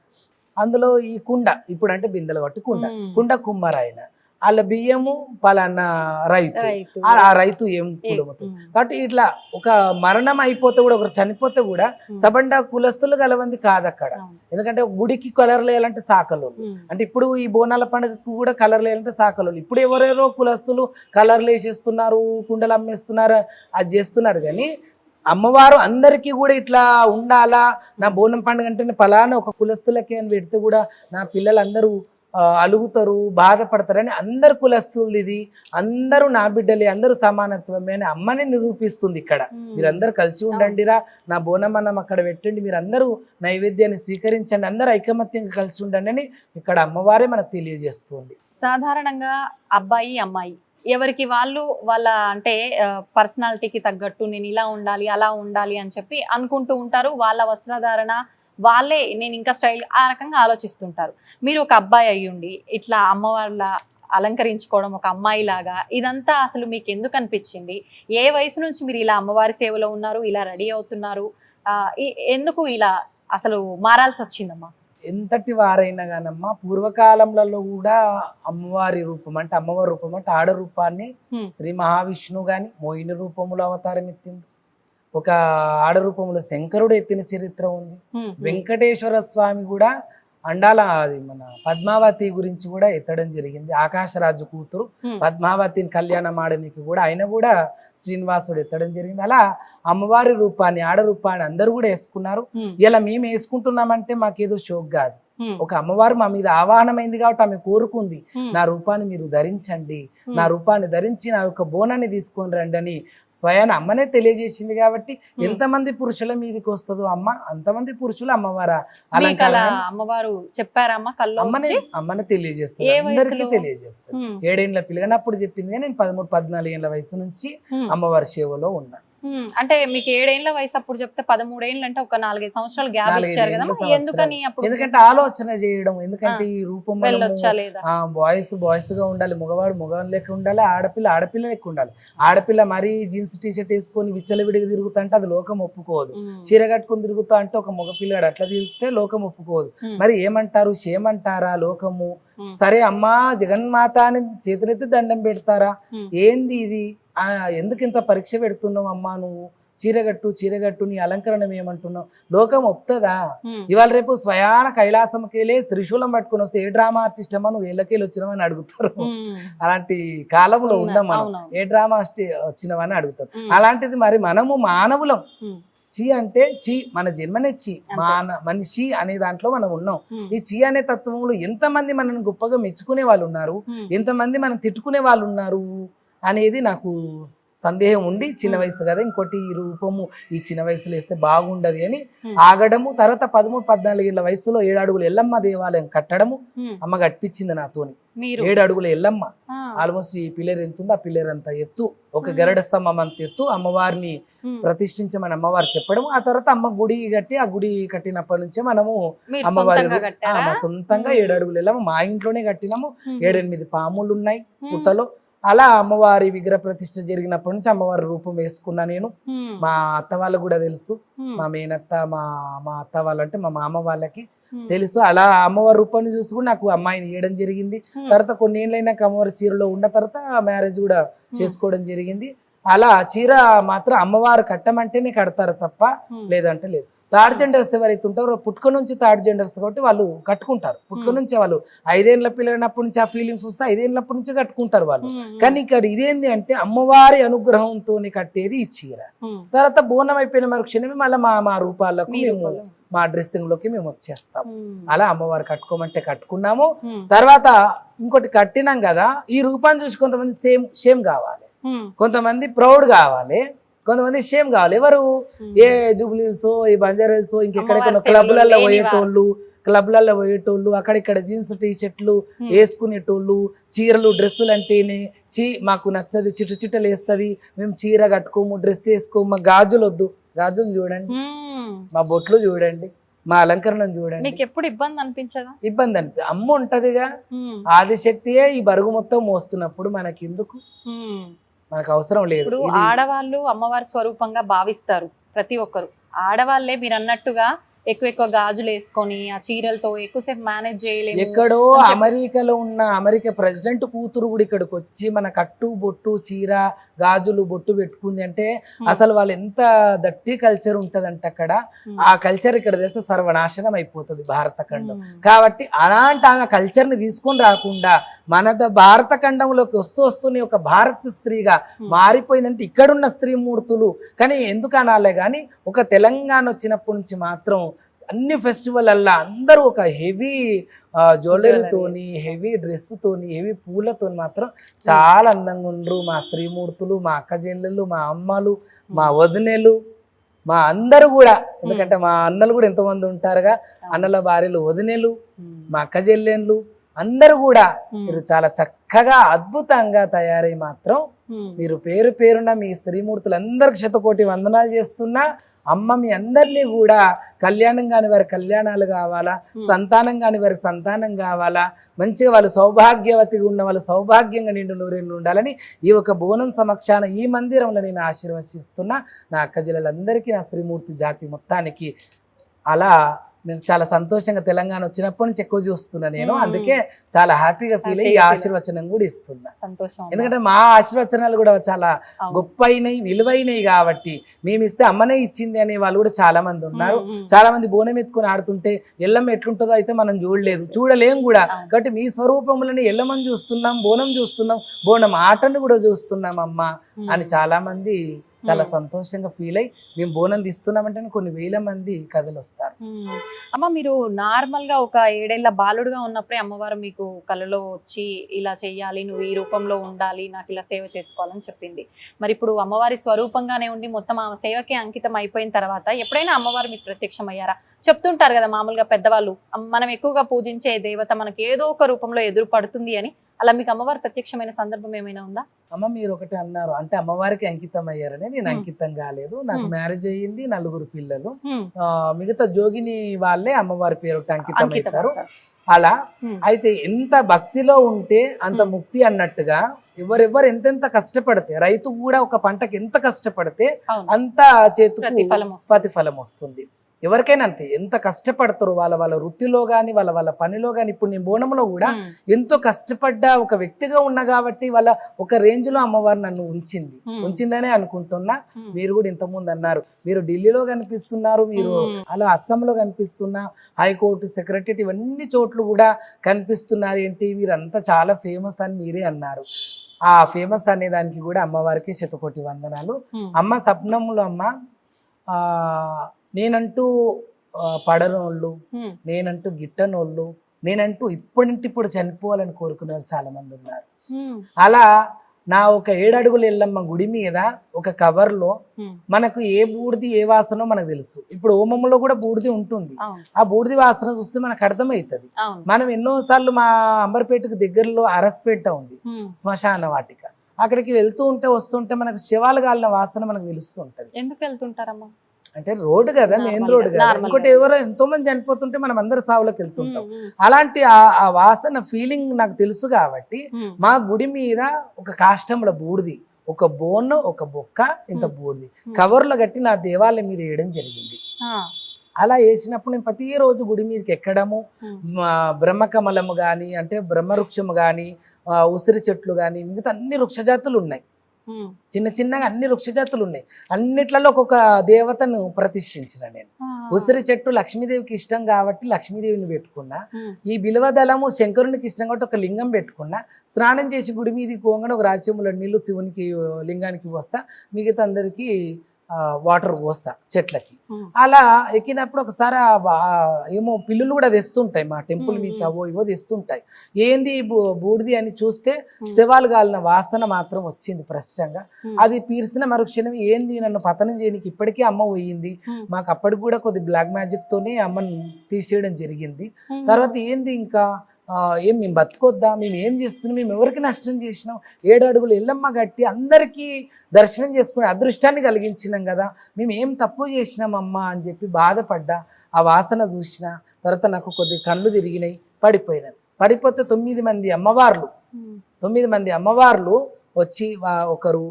అందులో ఈ కుండ ఇప్పుడు అంటే బిందెలు కొట్టి కుండ, మ్మ్. కుండ కుమ్మరాయన, వాళ్ళ బియ్యము పలానా రైతు, రైతు. ఆ రైతు ఏం కులమవుతుంది. కాబట్టి ఇట్లా ఒక మరణం అయిపోతే కూడా, ఒకరు చనిపోతే కూడా సబండ కులస్తులు గలవంది కాదు అక్కడ. అవును. ఎందుకంటే గుడికి కలర్ లేయాలంటే సాకలు, మ్మ్. అంటే ఇప్పుడు ఈ బోనాల పండుగకు కూడా కలర్ లేయాలంటే సాకలు. ఇప్పుడు ఎవరెవరో కులస్తులు కలర్లు వేసేస్తున్నారు, కుండలు అమ్మేస్తున్నారు, అది చేస్తున్నారు. కానీ అమ్మవారు అందరికీ కూడా ఇట్లా ఉండాలా, నా బోనం పండుగ అంటే పలానా ఒక కులస్తులకే అని పెడితే కూడా నా పిల్లలందరూ అలుగుతారు, బాధపడతారని అందరు కులస్తులు, ఇది అందరూ నా బిడ్డలే, అందరూ సమానత్వమే అని అమ్మని నిరూపిస్తుంది ఇక్కడ. మీరందరూ కలిసి ఉండండిరా, నా బోనమన్నం అక్కడ పెట్టండి, మీరందరూ నైవేద్యాన్ని స్వీకరించండి, అందరూ ఐకమత్యంగా కలిసి ఉండండి అని ఇక్కడ అమ్మవారే మనకు తెలియజేస్తుంది. సాధారణంగా అబ్బాయి అమ్మాయి ఎవరికి వాళ్ళు వాళ్ళ అంటే పర్సనాలిటీకి తగ్గట్టు నేను ఇలా ఉండాలి అలా ఉండాలి అని చెప్పి అనుకుంటూ ఉంటారు. వాళ్ళ వస్త్రధారణ వాళ్ళే నేను ఇంకా స్టైల్ ఆ రకంగా ఆలోచిస్తుంటారు. మీరు ఒక అబ్బాయి అయ్యుండి ఇట్లా అమ్మవార్ల అలంకరించుకోవడం, ఒక అమ్మాయి లాగా, ఇదంతా అసలు మీకు ఎందుకు అనిపించింది? ఏ వయసు నుంచి మీరు ఇలా అమ్మవారి సేవలో ఉన్నారు, ఇలా రెడీ అవుతున్నారు? ఎందుకు ఇలా అసలు మారాల్సి వచ్చిందమ్మా? ఎంతటి వారైనా కానమ్మా పూర్వకాలంలో కూడా అమ్మవారి రూపం అంటే ఆడ రూపాన్ని శ్రీ మహావిష్ణువు గాని మోహిని రూపములో అవతారం ఎత్తిండు, ఒక ఆడ రూపంలో శంకరుడు ఎత్తిన చరిత్ర ఉంది. వెంకటేశ్వర స్వామి కూడా అండాల అది మన పద్మావతి గురించి కూడా ఎత్తడం జరిగింది. ఆకాశరాజు కూతురు పద్మావతిని కళ్యాణం ఆడనికి కూడా ఆయన కూడా శ్రీనివాసుడు ఎత్తడం జరిగింది. అలా అమ్మవారి రూపాన్ని ఆడ రూపాన్ని అందరూ కూడా వేసుకున్నారు. ఇలా మేము వేసుకుంటున్నామంటే మాకేదో షోక్ కాదు, ఒక అమ్మవారు మా మీద ఆవాహనమైంది కాబట్టి ఆమె కోరుకుంది, నా రూపాన్ని మీరు ధరించండి, నా రూపాన్ని ధరించి నా యొక్క బోనాన్ని తీసుకొని రండి అని స్వయాన అమ్మనే తెలియజేసింది. కాబట్టి ఎంతమంది పురుషుల మీదకి వస్తుందో అమ్మ, అంతమంది పురుషులు అమ్మవారు అమ్మవారు చెప్పారమ్మా అమ్మని తెలియజేస్తారు, అందరికీ తెలియజేస్తారు. 7 ఏళ్ల పిల్లగానప్పుడు చెప్పింది, నేను 13-14 ఏళ్ల వయసు నుంచి అమ్మవారి సేవలో ఉన్నా. అంటే మీకు 7 ఏళ్ల వయసు అప్పుడు చెప్తే 13 ఏళ్ళు అంటే ఒక 4-5 సంవత్సరాలు గ్యాప్ ఇచ్చారు కదా, ఎందుకని అప్పుడు? ఎందుకంటే ఆలోచన చేయడం, ఎందుకంటే ఈ రూపం బాయ్స్ గా ఉండాలి, మగవాడు మగవాడు లెక్క ఉండాలి, ఆడపిల్ల లెక్క ఉండాలి. ఆడపిల్ల మరీ జీన్స్ టీషర్ట్ వేసుకొని విచ్చలవిడిగా తిరుగుతా అంటే అది లోకం ఒప్పుకోదు. చీర కట్టుకుని తిరుగుతా అంటే ఒక మగపిల్లాడు అట్లా తీస్తే లోకం ఒప్పుకోదు. మరి ఏమంటారు, షేమంటారా లోకము? సరే అమ్మా జగన్మాత అని చేతులెత్తి దండం పెడతారా? ఏంది ఇది, ఎందుకు ఇంత పరీక్ష పెడుతున్నావు అమ్మా, నువ్వు చీరగట్టు నీ అలంకరణ ఏమంటున్నావు? లోకం ఒప్పుతుందా? ఇవాళ రేపు స్వయాన కైలాసంకెళ్ళి త్రిశూలం పట్టుకుని వస్తే ఏ డ్రామా ఆర్టిస్ట్ అమ్మా నువ్వు ఏళ్ళకెళ్ళి వచ్చినావని అడుగుతారు. అలాంటి కాలంలో ఉన్నాం మనం, ఏ డ్రామా వచ్చినవని అడుగుతారు. అలాంటిది మరి మనము మానవులం, చీ అంటే చీ, మన జన్మనే చీ, మనిషి అనే దాంట్లో మనం ఉన్నాం. ఈ చీ అనే తత్వంలో ఎంతమంది మనల్ని గొప్పగా మెచ్చుకునే వాళ్ళు ఉన్నారు, ఎంతమంది మనం తిట్టుకునే వాళ్ళు ఉన్నారు అనేది నాకు సందేహం ఉండి, చిన్న వయసు కదా, ఇంకోటి ఈ రూపము ఈ చిన్న వయసులో వేస్తే బాగుండదు అని ఆగడము. తర్వాత 13-14 ఏళ్ల వయసులో 7 అడుగుల ఎల్లమ్మ దేవాలయం కట్టడము అమ్మ కట్టించింది నాతోని. 7 అడుగుల ఎల్లమ్మ, ఆల్మోస్ట్ ఈ పిల్లర్ ఎంత ఉందో ఆ పిల్లర్ అంత ఎత్తు, ఒక గరుడ స్తంభం అంత ఎత్తు అమ్మవారిని ప్రతిష్ఠించమని అమ్మవారు చెప్పడం. ఆ తర్వాత అమ్మ గుడి కట్టి, ఆ గుడి కట్టినప్పటి నుంచే మనము అమ్మవారి సొంతంగా 7 అడుగుల ఎల్లమ్మ మా ఇంట్లోనే కట్టినాము. 7-8 పాములు ఉన్నాయి పుట్టలో. అలా అమ్మవారి విగ్రహ ప్రతిష్ఠ జరిగినప్పటి నుంచి అమ్మవారి రూపం వేసుకున్నా నేను. మా అత్త వాళ్ళకు కూడా తెలుసు, మా మేనత్త మా అత్త వాళ్ళంటే మా మామ వాళ్ళకి తెలుసు. అలా అమ్మవారి రూపాన్ని చూసి కూడా నాకు అమ్మాయిని ఇవ్వడం జరిగింది. తర్వాత కొన్ని ఏళ్ళైనాక అమ్మవారి చీరలో ఉన్న తర్వాత మ్యారేజ్ కూడా చేసుకోవడం జరిగింది. అలా చీర మాత్రం అమ్మవారు కట్టమంటేనే కడతారు తప్ప లేదంటే లేదు. థర్డ్ జెండర్స్ ఎవరైతే ఉంటారో పుట్టుక నుంచి థర్డ్ జెండర్స్ కాబట్టి వాళ్ళు కట్టుకుంటారు. పుట్టుక నుంచి వాళ్ళు 5 ఏళ్ళ పిల్లలైనప్పటి నుంచి ఆ ఫీలింగ్స్ వస్తే 5 ఏళ్ళప్పటి నుంచి కట్టుకుంటారు వాళ్ళు. కానీ ఇక్కడ ఇదేంది అంటే అమ్మవారి అనుగ్రహంతో కట్టేది ఈ చీర. తర్వాత బోనం అయిపోయిన మరుక్షణమే మళ్ళీ మా రూపాలకు మేము మా డ్రెస్సింగ్ లోకి మేము వచ్చేస్తాం. అలా అమ్మవారు కట్టుకోమంటే కట్టుకున్నాము. తర్వాత ఇంకోటి కట్టినాం కదా, ఈ రూపాన్ని చూసి కొంతమంది షేమ్ కావాలి, కొంతమంది ప్రౌడ్ కావాలి, కొంతమంది షేమ్ కావాలి. ఎవరు ఏ జూబ్లీస్ ఏ బంజారాస్ ఇంకెక్కడెక్కడ క్లబ్లలో పోయేటోళ్ళు అక్కడిక్కడ జీన్స్ టీ షర్ట్లు వేసుకునేటోళ్ళు, చీరలు డ్రెస్సులు అంటేనే మాకు నచ్చది, చిట్టలు వేస్తుంది, మేము చీర కట్టుకోము, డ్రెస్ వేసుకోము, మా గాజులు వద్దు. గాజులు చూడండి, మా బొట్లు చూడండి, మా అలంకరణ చూడండి. మీకు ఎప్పుడు ఇబ్బంది అనిపించదా? ఇబ్బంది అమ్మ ఉంటదిగా, ఆదిశక్తియే ఈ బరుగు మొత్తం మోస్తున్నప్పుడు మనకి ఎందుకు, మనకు అవసరం లేదు. ఇప్పుడు ఆడవాళ్ళు అమ్మవారి స్వరూపంగా భావిస్తారు ప్రతి ఒక్కరు. ఆడవాళ్ళే మీరు అన్నట్టుగా ఎక్కువ గాజులు వేసుకొని ఆ చీరలతో ఎక్కువసేపు మేనేజ్ చేయలేదు. ఎక్కడో అమెరికాలో ఉన్న అమెరికా ప్రెసిడెంట్ కూతురు కూడా ఇక్కడికి వచ్చి మన కట్టు బొట్టు చీర గాజులు బొట్టు పెట్టుకుంది అంటే అసలు వాళ్ళు ఎంత దట్టి కల్చర్ ఉంటదంటే అక్కడ ఆ కల్చర్ ఇక్కడ తెలిస్తే సర్వనాశనం అయిపోతుంది భారత ఖండం. కాబట్టి అలాంటి ఆమె కల్చర్ ని తీసుకొని రాకుండా మన భారత ఖండంలోకి వస్తూనే ఒక భారత స్త్రీగా మారిపోయిందంటే ఇక్కడున్న స్త్రీ మూర్తులు. కానీ ఎందుకు అనాలే కానీ ఒక తెలంగాణ వచ్చినప్పటి నుంచి మాత్రం అన్ని ఫెస్టివల్ అల్లా అందరూ ఒక హెవీ జ్యువెలరీతోని, హెవీ డ్రెస్ తోని, హెవీ పూలతో మాత్రం చాలా అందంగా ఉండరు మా స్త్రీమూర్తులు, మా అక్క చెల్లెళ్ళు, మా అమ్మలు, మా వదినెలు, మా అందరూ కూడా. ఎందుకంటే మా అన్నలు కూడా ఎంతోమంది ఉంటారుగా, అన్నల భార్యలు, వదినెలు, మా అక్క చెల్లెళ్ళు అందరూ కూడా మీరు చాలా చక్కగా అద్భుతంగా తయారై మాత్రం మీరు పేరున మీ స్త్రీమూర్తులు అందరికి 100,000 వందనాలు చేస్తున్నా. అమ్మ మీ అందరినీ కూడా కళ్యాణం కాని వారి కళ్యాణాలు కావాలా, సంతానం కాని వారికి సంతానం కావాలా, మంచిగా వాళ్ళు సౌభాగ్యవతిగా ఉన్న వాళ్ళు సౌభాగ్యంగా నిండు నూరేళ్ళు ఉండాలని ఈ ఒక బోనం సమక్షాన ఈ మందిరంలో నేను ఆశీర్వదిస్తున్నా. నా అక్క జిల్లలందరికీ, నా శ్రీమూర్తి జాతి మొత్తానికి. అలా నేను చాలా సంతోషంగా తెలంగాణ వచ్చినప్పటి నుంచి ఎక్కువ చూస్తున్నా నేను. అందుకే చాలా హ్యాపీగా ఫీల్ అయ్యి ఈ ఆశీర్వచనం కూడా ఇస్తున్నా. ఎందుకంటే మా ఆశీర్వచనాలు కూడా చాలా గొప్ప అయినాయి, విలువైనవి. కాబట్టి మేము ఇస్తే అమ్మనే ఇచ్చింది అనే వాళ్ళు కూడా చాలా మంది ఉన్నారు. చాలా మంది బోనం ఎత్తుకొని ఆడుతుంటే ఎల్లమ్మ ఎట్లుంటుందో అయితే మనం చూడలేం కూడా. కాబట్టి మీ స్వరూపములని ఎల్లమ్మని చూస్తున్నాం, బోనం చూస్తున్నాం, బోనం ఆటను కూడా చూస్తున్నాం అమ్మ అని చాలా మంది చాలా సంతోషంగా ఫీల్ అయ్యి మేము బోనం తీస్తున్నామంటే కొన్ని వేల మంది కథలు వస్తారు. అమ్మ మీరు నార్మల్ గా ఒక 7 ఏళ్ల బాలుడుగా ఉన్నప్పుడే అమ్మవారు మీకు కలలో వచ్చి ఇలా చెయ్యాలి, నువ్వు ఈ రూపంలో ఉండాలి, నాకు ఇలా సేవ చేసుకోవాలని చెప్పింది. మరి ఇప్పుడు అమ్మవారి స్వరూపంగానే ఉండి మొత్తం ఆ సేవకి అంకితం అయిపోయిన తర్వాత ఎప్పుడైనా అమ్మవారు మీకు ప్రత్యక్షం అయ్యారా? చెప్తుంటారు కదా మామూలుగా పెద్దవాళ్ళు, మనం ఎక్కువగా పూజించే దేవత మనకి ఏదో ఒక రూపంలో ఎదురు పడుతుంది అని. అలా మీకు అమ్మవారు ప్రత్యక్షమైన సందర్భం ఏమైనా ఉందా? అమ్మ మీరు ఒకటి అన్నారు అంటే అమ్మవారికి అంకితం అయ్యారని. నేను అంకితం కాలేదు. నాకు మ్యారేజ్ అయ్యింది, 4 పిల్లలు. మిగతా జోగిని వాళ్ళే అమ్మవారి పేరు అంకితం అవుతారు. అలా అయితే ఎంత భక్తిలో ఉంటే అంత ముక్తి అన్నట్టుగా ఎవరెవరు ఎంతెంత కష్టపడితే, రైతు కూడా ఒక పంటకి ఎంత కష్టపడితే అంత చేతుకు ప్రతిఫలం వస్తుంది. ఎవరికైనా అంతే, ఎంత కష్టపడతారు వాళ్ళ వృత్తిలో గాని వాళ్ళ పనిలో గాని. ఇప్పుడు నేను బోనంలో కూడా ఎంతో కష్టపడ్డ ఒక వ్యక్తిగా ఉన్నా కాబట్టి వాళ్ళ ఒక రేంజ్ లో అమ్మవారు నన్ను ఉంచిందనే అనుకుంటున్నా. మీరు కూడా ఇంతకుముందు అన్నారు మీరు ఢిల్లీలో కనిపిస్తున్నారు, మీరు అలా అస్సాంలో కనిపిస్తున్నా, హైకోర్టు సెక్రటరీ ఇవన్నీ చోట్ల కూడా కనిపిస్తున్నారు ఏంటి, మీరంతా చాలా ఫేమస్ అని మీరే అన్నారు. ఆ ఫేమస్ అనే దానికి కూడా అమ్మవారికి 100,000 వందనాలు. అమ్మ స్వప్నంలో అమ్మ నేనంటూ పడనోళ్ళు, నేనంటూ గిట్టనోళ్ళు, నేనంటూ ఇప్పుడింటిప్పుడు చనిపోవాలని కోరుకునే వాళ్ళు చాలా మంది ఉన్నారు. అలా నా ఒక 7 అడుగుల ఎల్లమ్మ గుడి మీద ఒక కవర్ లో మనకు ఏ బూడిది ఏ వాసనో మనకు తెలుసు. ఇప్పుడు హోమంలో కూడా బూడిది ఉంటుంది. ఆ బూడిది వాసన చూస్తే మనకు అర్థమవుతుంది. మనం ఎన్నోసార్లు మా అంబర్పేటకు దగ్గరలో అరస్పేట ఉంది శ్మశాన వాటిక, అక్కడికి వెళ్తూ ఉంటే వస్తుంటే మనకు శవాలు గాలిన వాసన మనకు తెలుస్తూ ఉంటది. ఎందుకు వెళ్తుంటారమ్మా అంటే రోడ్డు కదా, మెయిన్ రోడ్ కదా. ఇంకోటి ఎవరో ఎంతో మంది చనిపోతుంటే మనం అందరు సావులకు వెళ్తుంటాం. అలాంటి ఆ వాసన ఫీలింగ్ నాకు తెలుసు కాబట్టి మా గుడి మీద ఒక కాష్టంలో బూడిది, ఒక బోన్, ఒక బొక్క, ఇంత బూడిది కవర్లో కట్టి నా దేవాలయం మీద వేయడం జరిగింది. అలా వేసినప్పుడు నేను ప్రతిరోజు గుడి మీదకి ఎక్కడము, బ్రహ్మకమలము కానీ అంటే బ్రహ్మవృక్షము కానీ, ఉసిరి చెట్లు కానీ, మిగతా అన్ని వృక్షజాతులు ఉన్నాయి. చిన్న చిన్నగా అన్ని వృక్షజాతులు ఉన్నాయి. అన్నిట్లలో ఒక్కొక్క దేవతను ప్రతిష్ఠించిన నేను. ఉసిరి చెట్టు లక్ష్మీదేవికి ఇష్టం కాబట్టి లక్ష్మీదేవిని పెట్టుకున్నా. ఈ బిల్వదళము శంకరునికి ఇష్టం కాబట్టి ఒక లింగం పెట్టుకున్నా. స్నానం చేసి గుడి మీదకి పోగానే ఒక రాజ్యముల నీళ్లు శివునికి లింగానికి పోస్తా, మిగతా అందరికి వాటర్ పోస్తా చెట్లకి. అలా ఎక్కినప్పుడు ఒకసారి ఏమో పిల్లులు కూడా తెస్తుంటాయి మా టెంపుల్ మీకు, అవో ఇవో తెస్తుంటాయి. ఏంది బూడిది అని చూస్తే శవాలు గాలిన వాసన మాత్రం వచ్చింది ప్రస్ఫుటంగా. అది పీల్చిన మరుక్షణం ఏంది నన్ను పతనం చేయడానికి ఇప్పటికీ అమ్మ పోయింది. మాకు అప్పటికి కూడా కొద్ది బ్లాక్ మ్యాజిక్ తోనే అమ్మను తీసేయడం జరిగింది. తర్వాత ఏంది ఇంకా ఏం మేము బతుకొద్దా, మేము ఏం చేస్తున్నాం, మేము ఎవరికి నష్టం చేసినాం, 7 అడుగులు ఎల్లమ్మ గట్టి అందరికీ దర్శనం చేసుకునే అదృష్టాన్ని కలిగించినాం కదా, మేము ఏం తప్పు చేసినామమ్మా అని చెప్పి బాధపడ్డా. ఆ వాసన చూసిన తర్వాత నాకు కొద్ది కళ్ళు తిరిగినాయి, పడిపోతే 9 మంది అమ్మవార్లు వచ్చి ఒకరు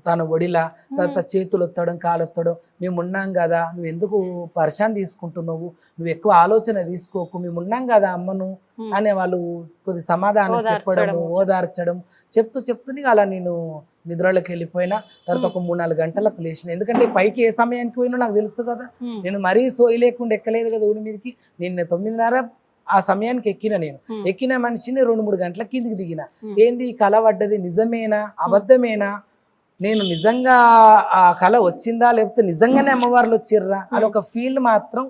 తన ఒడిలా, తర్వాత చేతులు ఒత్తడం, కాలు ఒత్తడం, మేము ఉన్నాం కదా, నువ్వు ఎందుకు పరిశాన్ తీసుకుంటున్నావు, నువ్వు ఎక్కువ ఆలోచన తీసుకోకు, మేము ఉన్నాం కదా అమ్మను అనే వాళ్ళు కొద్ది సమాధానం చెప్పడము, ఓదార్చడం చెప్తూ అలా నేను నిద్రలోకి వెళ్ళిపోయినా. తర్వాత ఒక 3-4 గంటలకు లేచిన. ఎందుకంటే పైకి ఏ సమయానికి పోయినా నాకు తెలుసు కదా, నేను మరీ సోయి లేకుండా ఎక్కలేదు కదా ఊరి మీదకి. నిన్న 9:30 ఆ సమయానికి ఎక్కిన మనిషిని 2-3 గంటల కిందికి దిగిన. ఏంది ఈ కళ పడ్డది, నిజమేనా అబద్ధమేనా, నేను నిజంగా ఆ కళ వచ్చిందా లేకపోతే నిజంగానే అమ్మవార్లు వచ్చిర్రా అని ఒక ఫీల్ మాత్రం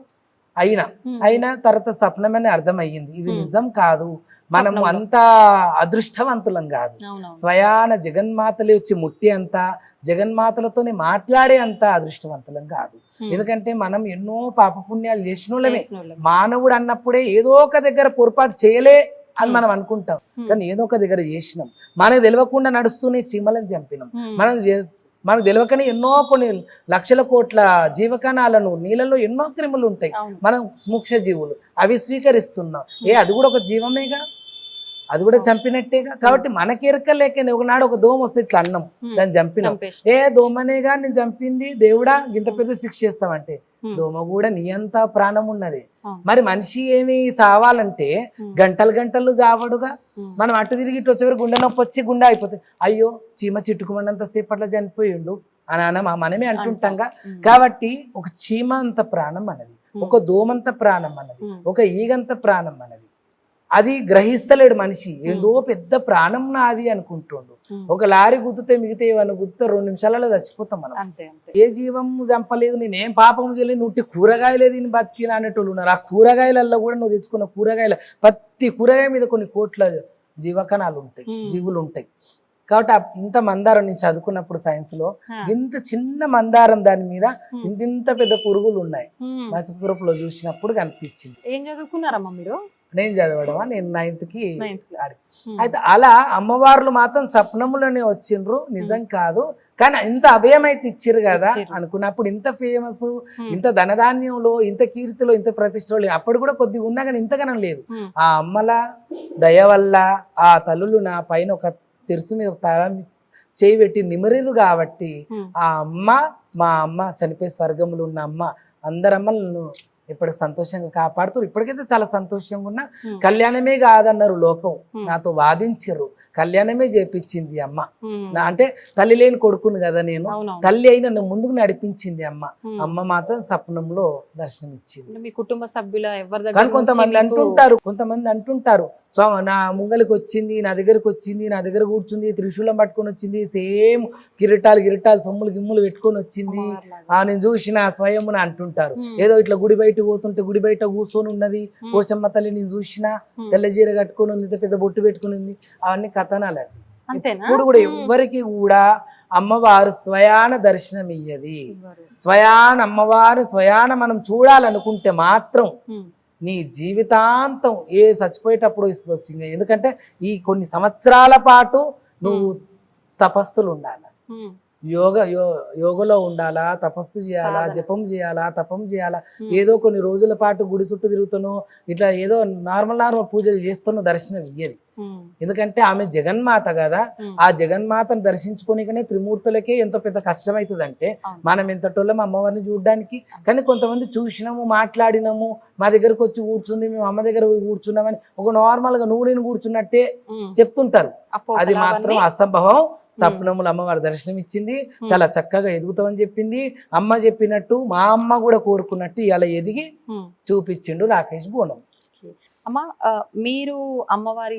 అయినా తర్వాత స్వప్నమని అర్థమయ్యింది. ఇది నిజం కాదు, మనము అంత అదృష్టవంతులం కాదు, స్వయాన జగన్మాతలే వచ్చి ముట్టి అంత, జగన్మాతలతోనే మాట్లాడే అంత అదృష్టవంతులం కాదు. ఎందుకంటే మనం ఎన్నో పాపపుణ్యాలు చేసినోళ్ళమే. మానవుడు అన్నప్పుడే ఏదో ఒక దగ్గర పొరపాటు చేయలే అని మనం అనుకుంటాం, కానీ ఏదో ఒక దగ్గర చేసినాం. మనకు తెలియకుండా నడుస్తూనే చీమలను చంపినాం. మనకు తెలియకనే ఎన్నో కొన్ని లక్షల కోట్ల జీవకణాలను, నీళ్ళలో ఎన్నో క్రిములు ఉంటాయి, మనం సూక్ష్మ జీవులు, అవి స్వీకరిస్తున్నాం. అది కూడా ఒక జీవమేగా, అది కూడా చంపినట్టేగా. కాబట్టి మనకి ఎరకలేక ఒకనాడు ఒక దోమ వస్తే ఇట్లా అన్నం, దాన్ని చంపినాం. దోమనేగా నేను చంపింది, దేవుడా ఇంత పెద్ద శిక్ష చేస్తామంటే, దోమ కూడా నీ అంత ప్రాణం ఉన్నది. మరి మనిషి ఏమి చావాలంటే గంటలు చావడుగా. మనం అటు తిరిగి ఇటు వచ్చేవారు గుండె నొప్పి వచ్చి గుండె అయిపోతుంది. అయ్యో చీమ చిట్టుకుమన్నంత సేపట్లో చనిపోయిండు అని మనమే అంటుంటాంగా. కాబట్టి ఒక చీమ అంత ప్రాణం అన్నది, ఒక దోమంత ప్రాణం అన్నది, ఒక ఈగంత ప్రాణం అన్నది. అది గ్రహిస్తలేడు మనిషి. ఏదో పెద్ద ప్రాణం నాది అనుకుంటుండు. ఒక లారీ గుద్దుతే మిగతా ఏమన్నా గుద్దుతే 2 నిమిషాలలో చచ్చిపోతాం మనం. ఏ జీవం చంపలేదు, నేనేం పాపం చేయలేదు, నువ్వు కూరగాయలేదు ఇన్ని బతికినా అనేటోళ్ళు ఉన్నారు. ఆ కూరగాయలలో కూడా నువ్వు తెచ్చుకున్న కూరగాయల ప్రతి కూరగాయ మీద కొన్ని కోట్ల జీవకణాలు ఉంటాయి, జీవులు ఉంటాయి. కాబట్టి ఇంత మందారం నేను చదువుకున్నప్పుడు సైన్స్ లో, ఇంత చిన్న మందారం దాని మీద ఇంత పెద్ద పురుగులు ఉన్నాయి. మసిపురపులో చూసినప్పుడు కనిపించింది. ఏం చదువుకున్నారమ్మా మీరు? నేను చదవడమా, నేను 9th కి. అయితే అలా అమ్మవార్లు మాత్రం స్వప్నములోనే వచ్చిండ్రు, నిజం కాదు. కానీ ఇంత అభయం అయితే ఇచ్చిర్రు కదా అనుకున్నప్పుడు, ఇంత ఫేమస్, ఇంత ధనధాన్యంలో, ఇంత కీర్తిలో, ఇంత ప్రతిష్టలో అప్పుడు కూడా కొద్దిగా ఉన్నా కానీ ఇంతగానం లేదు. ఆ అమ్మల దయ వల్ల ఆ తల్లులు నా పైన ఒక శిరసు మీద ఒక తల చేయి పెట్టి నిమరిరు కాబట్టి ఆ అమ్మ, మా అమ్మ చనిపోయి స్వర్గములు ఉన్న అమ్మ, అందరమ్మలను ఇప్పుడు సంతోషంగా కాపాడుతారు. ఇప్పటికైతే చాలా సంతోషంగా ఉన్నా. కళ్యాణమే కాదన్నారు లోకం, నాతో వాదించరు. కళ్యాణమే చేపించింది అమ్మ. అంటే తల్లి లేని కొడుకును కదా నేను, తల్లి అయినా నన్ను ముందుకు నడిపించింది అమ్మ. అమ్మ మాత్రం స్వప్నంలో దర్శనం ఇచ్చింది. మీ కుటుంబ సభ్యుల ఎవరి కానీ కొంతమంది అంటుంటారు నా ముంగలికి వచ్చింది, నా దగ్గరకు వచ్చింది, నా దగ్గర కూర్చుంది, త్రిశూలం పట్టుకొని వచ్చింది, సేమ్ గిరిటాలు సొమ్ములు గిమ్ములు పెట్టుకొని వచ్చింది, నేను చూసిన స్వయమున అంటుంటారు. ఏదో ఇట్లా గుడి బయట పోతుంటే గుడి బయట కూర్చొని ఉన్నది పోషమ్మ తల్లి, నేను చూసిన తెల్లజీర కట్టుకొని ఉంది, ఇంత పెద్ద బొట్టు పెట్టుకుని ఉంది, అవన్నీ కథనాలండి. ఇప్పుడు కూడా ఎవ్వరికి కూడా అమ్మవారు స్వయాన దర్శనం ఇయ్యది. స్వయాన మనం చూడాలనుకుంటే మాత్రం నీ జీవితాంతం చచ్చిపోయేటప్పుడు ఇస్తుంది. ఎందుకంటే ఈ కొన్ని సంవత్సరాల పాటు నువ్వు తపస్సులు ఉండాలి, యోగలో ఉండాలా, తపస్సు చేయాలా, జపం చేయాలా, తపం చేయాలా. ఏదో కొన్ని రోజుల పాటు గుడి చుట్టూ తిరుగుతాను, ఇట్లా ఏదో నార్మల్ పూజలు చేస్తాను, దర్శనం ఇయ్యది. ఎందుకంటే ఆమె జగన్మాత కదా, ఆ జగన్మాతను దర్శించుకోనికనే త్రిమూర్తులకే ఎంతో పెద్ద కష్టం అవుతుందంటే మనం ఎంతటోళ్ళం అమ్మవారిని చూడడానికి. కానీ కొంతమంది చూసినాము, మాట్లాడినాము, మా దగ్గరకు వచ్చి కూర్చుంది, మేము అమ్మ దగ్గర పోయి కూర్చున్నామని ఒక నార్మల్ గా నువ్వు నేను కూర్చున్నట్టే చెప్తుంటారు. అది మాత్రం అసంభవం. స్వప్నములు అమ్మవారి దర్శనం ఇచ్చింది, చాలా చక్కగా ఎదుగుతామని చెప్పింది. అమ్మ చెప్పినట్టు మా అమ్మ కూడా కోరుకున్నట్టు ఇలా ఎదిగి చూపించిండు రాకేష్ బోనం. అమ్మ, మీరు అమ్మవారి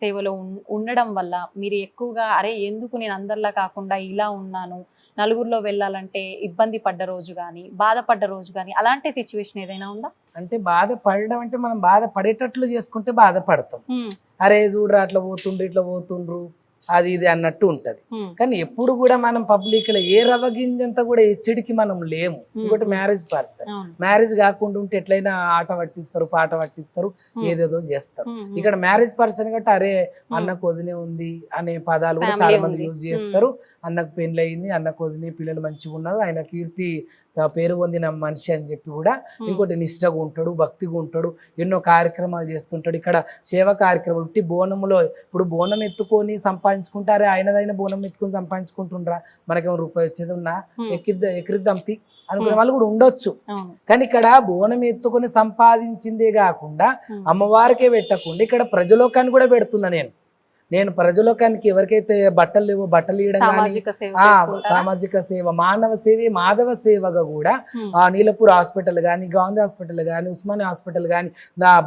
సేవలో ఉండడం వల్ల మీరు ఎక్కువగా అరే ఎందుకు నేను అందరిలా కాకుండా ఇలా ఉన్నాను, నలుగురిలో వెళ్ళాలంటే ఇబ్బంది పడ్డ రోజు కానీ బాధపడ్డ రోజు కానీ అలాంటి సిచ్యువేషన్ ఏదైనా ఉందా? అంటే బాధపడడం అంటే మనం బాధపడేటట్లు చేసుకుంటే బాధపడతాం. అరే చూడరా అట్లా పోతుండ్రు ఇట్లా పోతుండ్రు అది ఇది అన్నట్టు ఉంటది. కానీ ఎప్పుడు కూడా మనం పబ్లిక్ లో ఏ రవగింజంతా కూడా హెచ్చడికి మనం లేము. ఇంకోటి మ్యారేజ్ పర్సన్, మ్యారేజ్ కాకుండా ఉంటే ఎట్లయినా ఆట పట్టిస్తారు, పాట పట్టిస్తారు, ఏదేదో చేస్తారు. ఇక్కడ మ్యారేజ్ పర్సన్ కాబట్టి అరే అన్నకు వదినే ఉంది అనే పదాలు కూడా చాలా మంది యూజ్ చేస్తారు. అన్నకు పెళ్లి అయింది, అన్నకు వదినే పిల్లలు మంచిగా ఉన్నారు, ఆయన కీర్తి పేరు పొందిన మనిషి అని చెప్పి కూడా. ఇంకోటి నిష్టగా ఉంటాడు, భక్తిగా ఉంటాడు, ఎన్నో కార్యక్రమాలు చేస్తుంటాడు. ఇక్కడ సేవా కార్యక్రమాలు ఉట్టి బోనములో ఇప్పుడు బోనం ఎత్తుకొని సంపాదించుకుంటారే, ఆయనదైన బోనం ఎత్తుకొని సంపాదించుకుంటుండ్రా, మనకేమో రూపాయి వచ్చేది ఉన్నా ఎక్కిరిద్దాం అనుకునే వాళ్ళు కూడా ఉండొచ్చు. కానీ ఇక్కడ బోనం ఎత్తుకొని సంపాదించిందే కాకుండా అమ్మవారికే పెట్టకుండా ఇక్కడ ప్రజలోకాన్ని కూడా పెడుతున్నా నేను ప్రజలోకానికి ఎవరికైతే బట్టలు లేవో బట్టలు ఇవ్వడం కానీ, సామాజిక సేవ, మానవ సేవ, మాధవ సేవగా కూడా నీలపూర్ హాస్పిటల్ కానీ, గాంధీ హాస్పిటల్ కానీ, ఉస్మానియా హాస్పిటల్ కానీ,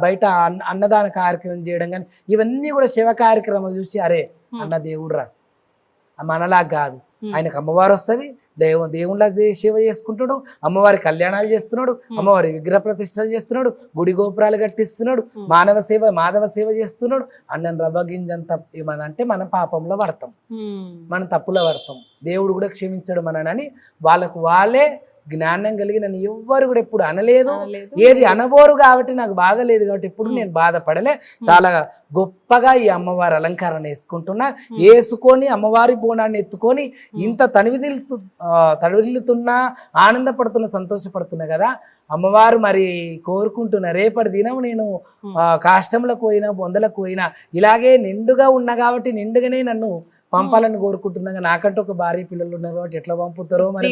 బయట అన్నదాన కార్యక్రమం చేయడం కానీ, ఇవన్నీ కూడా సేవ కార్యక్రమాలు చూసి అరే అన్న దేవుడురా, మనలా కాదు, ఆయనకు అమ్మవారు వస్తుంది, దేవుళ్ళ సేవ చేసుకుంటున్నాడు, అమ్మవారి కళ్యాణాలు చేస్తున్నాడు, అమ్మవారి విగ్రహ ప్రతిష్టలు చేస్తున్నాడు, గుడి గోపురాలు కట్టిస్తున్నాడు, మానవ సేవ మాధవ సేవ చేస్తున్నాడు. అన్నను రవ్వగింజంత ఏమనంటే మనం పాపంలో పడతాం, మనం తప్పులో పడతాం, దేవుడు కూడా క్షమించడు మనని వాళ్ళకు వాళ్ళే జ్ఞానం కలిగి నన్ను ఎవ్వరు కూడా ఎప్పుడు అనలేదు, ఏది అనబోరు కాబట్టి నాకు బాధ లేదు కాబట్టి ఎప్పుడు నేను బాధపడలే. చాలా గొప్పగా ఈ అమ్మవారి అలంకారం వేసుకుంటున్నా, వేసుకొని అమ్మవారి బోనాన్ని ఎత్తుకొని ఇంత తడిల్లుతున్నా ఆనందపడుతున్నా, సంతోషపడుతున్నా కదా. అమ్మవారు మరి కోరుకుంటున్నా రేపటి దినం నేను కాష్టంలకు పోయినా బొందలకు పోయినా ఇలాగే నిండుగా ఉన్నా కాబట్టి నిండుగానే నన్ను పంపాలని కోరుకుంటున్నాగా. నాకంటే ఒక భార్య పిల్లలు ఉన్నారు కాబట్టి ఎట్లా పంపుతారో మరి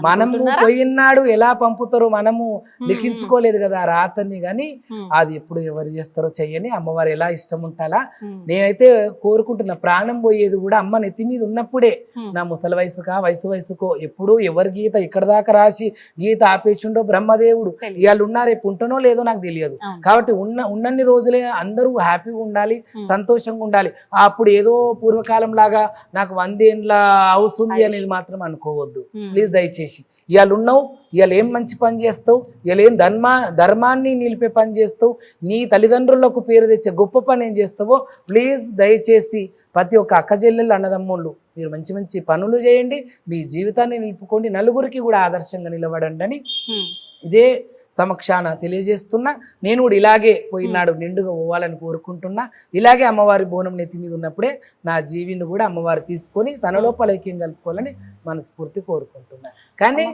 మనము పోయినాడు ఎలా పంపుతారో మనము లిఖించుకోలేదు కదా ఆ రాతని. కానీ అది ఎప్పుడు ఎవరు చేస్తారో చెయ్యని, అమ్మవారు ఎలా ఇష్టం ఉంటాలా నేనైతే కోరుకుంటున్నా. ప్రాణం పోయేది కూడా అమ్మ నెత్తి మీద ఉన్నప్పుడే, నా ముసలి వయసుకో ఎప్పుడు ఎవరి గీత ఇక్కడ దాకా రాసి గీత ఆపేసిండో బ్రహ్మదేవుడు. ఇవాళ ఉన్నా రేపు ఉంటనో లేదో నాకు తెలియదు కాబట్టి ఉన్నన్ని రోజులే అందరూ హ్యాపీగా ఉండాలి, సంతోషంగా ఉండాలి. అప్పుడు ఏదో కాలం లాగా నాకు 100 ఏండ్ల అవుతుంది అనేది మాత్రం అనుకోవద్దు ప్లీజ్ దయచేసి. ఇవాళ ఉన్నావు, ఇవాళ ఏం మంచి పని చేస్తావు, ఇవాళ ఏం ధర్మాన్ని నిలిపే పని చేస్తావు, నీ తల్లిదండ్రులకు పేరు తెచ్చే గొప్ప పని ఏం చేస్తావో ప్లీజ్ దయచేసి ప్రతి ఒక్క అక్క చెల్లెళ్ళు అన్నదమ్ముళ్ళు మీరు మంచి మంచి పనులు చేయండి, మీ జీవితాన్ని నిలుపుకోండి, నలుగురికి కూడా ఆదర్శంగా నిలబడండి అని ఇదే సమక్షాన తెలియజేస్తున్నా. నేను కూడా ఇలాగే పోయినాడు నిండుగా పోవాలని కోరుకుంటున్నా. ఇలాగే అమ్మవారి బోనం నెత్తి మీద ఉన్నప్పుడే నా జీవిని కూడా అమ్మవారు తీసుకొని తన లోపల ఐక్యం కలుపుకోవాలని మనస్ఫూర్తి కోరుకుంటున్నా. కానీ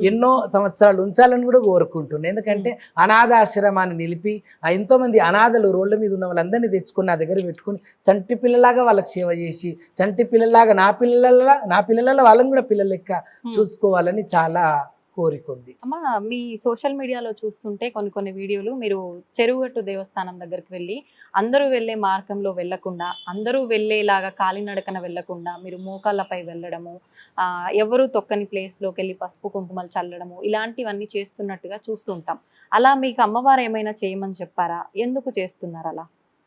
ఎన్నో సంవత్సరాలు ఉంచాలని కూడా కోరుకుంటున్నా. ఎందుకంటే అనాథాశ్రమాన్ని నిలిపి ఎంతోమంది అనాథలు రోడ్ల మీద ఉన్న వాళ్ళందరినీ తెచ్చుకొని నా దగ్గర పెట్టుకుని చంటి పిల్లలాగా వాళ్ళకి సేవ చేసి, చంటి పిల్లలాగా నా పిల్లల వాళ్ళని కూడా పిల్లల లెక్క చూసుకోవాలని చాలా కోరికొంది. అమ్మ, మీ సోషల్ మీడియాలో చూస్తుంటే కొన్ని వీడియోలు మీరు చెరువుగట్టు దేవస్థానం దగ్గరికి వెళ్ళి అందరూ వెళ్ళే మార్గంలో వెళ్లకుండా, అందరూ వెళ్ళేలాగా కాలినడకన వెళ్లకుండా మీరు మోకాళ్ళపై వెళ్ళడము, ఎవరు తొక్కని ప్లేస్లోకి వెళ్ళి పసుపు కుంకుమలు చల్లడము, ఇలాంటివన్నీ చేస్తున్నట్టుగా చూస్తుంటాం. అలా మీకు అమ్మవారు ఏమైనా చేయమని చెప్పారా? ఎందుకు చేస్తున్నారు అలా?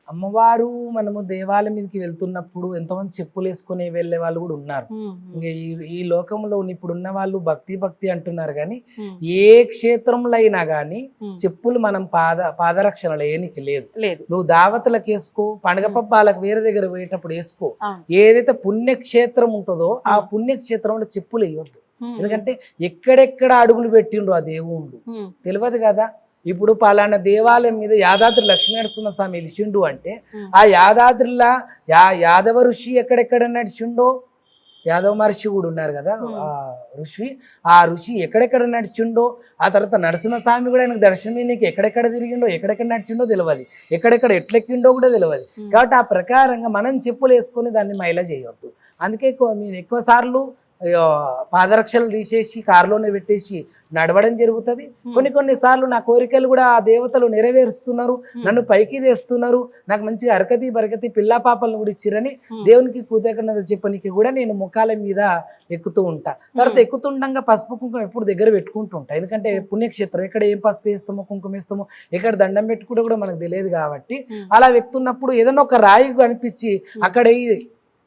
అమ్మవారు మనము దేవాలయం మీదకి వెళ్తున్నప్పుడు ఎంతోమంది చెప్పులు వేసుకుని వెళ్ళే వాళ్ళు కూడా ఉన్నారు. ఇంకా ఈ లోకంలో ఇప్పుడు ఉన్న వాళ్ళు భక్తి అంటున్నారు కానీ ఏ క్షేత్రంలో అయినా కానీ చెప్పులు మనం పాదరక్షణ లేనికి లేదు. నువ్వు దావతలకు వేసుకో, పండుగ పబ్బాలకు వేరే దగ్గర పోయేటప్పుడు వేసుకో. ఏదైతే పుణ్యక్షేత్రం ఉంటుందో ఆ పుణ్యక్షేత్రంలో చెప్పులు వేయొద్దు. ఎందుకంటే ఎక్కడెక్కడ అడుగులు పెట్టిండ్రు ఆ దేవుళ్ళు తెలియదు కదా. ఇప్పుడు పలానా దేవాలయం మీద యాదాద్రి లక్ష్మీనరసింహస్వామి వెలిసిండు అంటే ఆ యాదాద్రిలా యాదవ ఋషి ఎక్కడెక్కడ నడిచిండో యాదవ మహర్షి కూడా ఉన్నారు కదా ఆ ఋషి, ఆ ఋషి ఎక్కడెక్కడ నడిచిండో, ఆ తర్వాత నరసింహస్వామి కూడా ఆయనకు దర్శనం నీకు ఎక్కడెక్కడ తిరిగిండో, ఎక్కడెక్కడ నడిచిండో తెలియదు, ఎక్కడెక్కడ ఎట్లెక్కిండో కూడా తెలియదు. కాబట్టి ఆ ప్రకారంగా మనం చెప్పులు వేసుకొని దాన్ని మైలా చేయవద్దు. అందుకే నేను ఎక్కువ సార్లు పాదరక్షలు తీసేసి కారులోనే పెట్టేసి నడవడం జరుగుతుంది. కొన్ని సార్లు నా కోరికలు కూడా ఆ దేవతలు నెరవేరుస్తున్నారు, నన్ను పైకి తెస్తున్నారు, నాకు మంచిగా అరకతి బరకతి పిల్లా పాపలను కూడా ఇచ్చిరని దేవునికి కృతజ్ఞత చెప్పనికి కూడా నేను ముఖాల మీద ఎక్కుతూ ఉంటా. తర్వాత ఎక్కుతుండగా పసుపు కుంకుమ ఎప్పుడు దగ్గర పెట్టుకుంటూ ఉంటా. ఎందుకంటే పుణ్యక్షేత్రం, ఎక్కడ ఏం పసుపు వేస్తామో కుంకుమ వేస్తామో ఎక్కడ దండం పెట్టుకుంటే కూడా మనకు తెలియదు. కాబట్టి అలా ఎక్కుతున్నప్పుడు ఏదైనా ఒక రాయి అనిపించి అక్కడ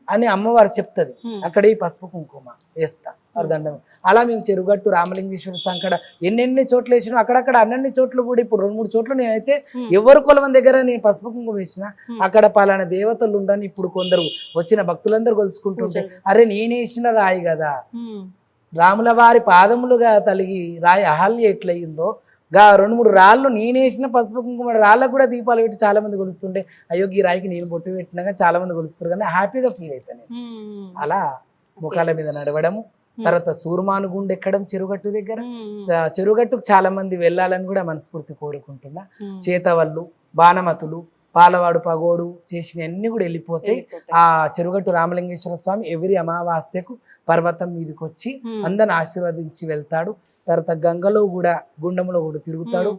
అని అమ్మవారు చెప్తుంది, అక్కడ ఈ పసుపు కుంకుమ వేస్తా దండం. అలా మేము చెరుగట్టు రామలింగేశ్వర సంకడ ఎన్నెన్ని చోట్ల వేసినా అక్కడక్కడ అన్ని చోట్ల కూడా ఇప్పుడు 2-3 చోట్ల నేనైతే ఎవరు కొలవం దగ్గర నేను పసుపు కుంకుమ వేసిన అక్కడ పలానా దేవతలు ఉండని ఇప్పుడు కొందరు వచ్చిన భక్తులందరూ కొలుసుకుంటుంటే అరే నేనేసిన రాయి కదా, రాముల వారి పాదములుగా తలిగి రాయి అహల్య ఎట్లయిందో 2-3 రాళ్ళు నేనేసిన పసుపు కుంకుమ రాళ్ళకు కూడా దీపాలు పెట్టి చాలా మంది కొలుస్తుంటే అయ్యో ఈ రాయికి నేను బొట్టు పెట్టినాక చాలా మంది కొలుస్తారు కానీ హ్యాపీగా ఫీల్ అవుతాను. అలా ముఖాల మీద నడవడము, తర్వాత సూర్మాను గుండె ఎక్కడం చెరుగట్టు దగ్గర. చెరుగట్టుకు చాలా మంది వెళ్ళాలని కూడా మనస్ఫూర్తి కోరుకుంటున్నా. చేతవళ్ళు, బాణమతులు, పాలవాడు పగోడు చేసిన అన్ని కూడా వెళ్ళిపోతాయి. ఆ చెరుగట్టు రామలింగేశ్వర స్వామి ఎవరి అమావాస్యకు పర్వతం మీదకి వచ్చి అందరిని ఆశీర్వదించి వెళ్తాడు. తర్వాత గంగలో కూడా గుండంలో కూడా తిరుగుతాడు,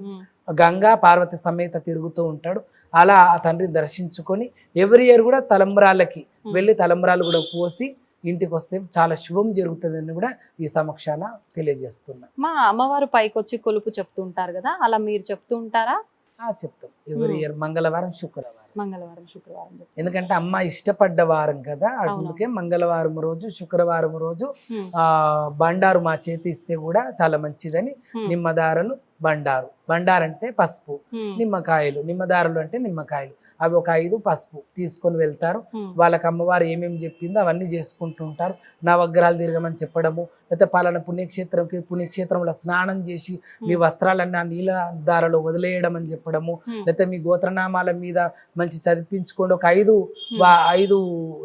గంగా పార్వతి సమేత తిరుగుతూ ఉంటాడు. అలా ఆ తండ్రిని దర్శించుకొని ఎవరి ఇయర్ కూడా తలంబ్రాలకి వెళ్ళి తలంబ్రాలు కూడా పోసి ఇంటికి వస్తే చాలా శుభం జరుగుతుందని కూడా ఈ సమక్షాన తెలియజేస్తున్నా. మా అమ్మవారు పైకి వచ్చి కొలుపు చెప్తూ ఉంటారు కదా, అలా మీరు చెప్తూ ఉంటారా? చెప్తాం. ఎవరి ఇయర్ మంగళవారం శుక్రవారం. ఎందుకంటే అమ్మ ఇష్టపడ్డ వారం కదా, అందుకే మంగళవారం రోజు శుక్రవారం రోజు బండారు మా చేతి ఇస్తే కూడా చాలా మంచిదని నిమ్మదారలు బండారు, బండారు అంటే పసుపు, నిమ్మకాయలు, నిమ్మదారులు అంటే నిమ్మకాయలు, అవి ఒక 5 పసుపు తీసుకొని వెళ్తారు. వాళ్ళకి అమ్మవారు ఏమేమి చెప్పిందో అవన్నీ చేసుకుంటూ ఉంటారు. నవగ్రహాలు తిరగమని చెప్పడము, లేకపోతే పలానా పుణ్యక్షేత్రంలో స్నానం చేసి మీ వస్త్రాలన్నీ ఆ నీళ్ళ దారలో వదిలేయడం అని చెప్పడము, లేకపోతే మీ గోత్రనామాల మీద మంచి చదివించుకోండి, ఒక 5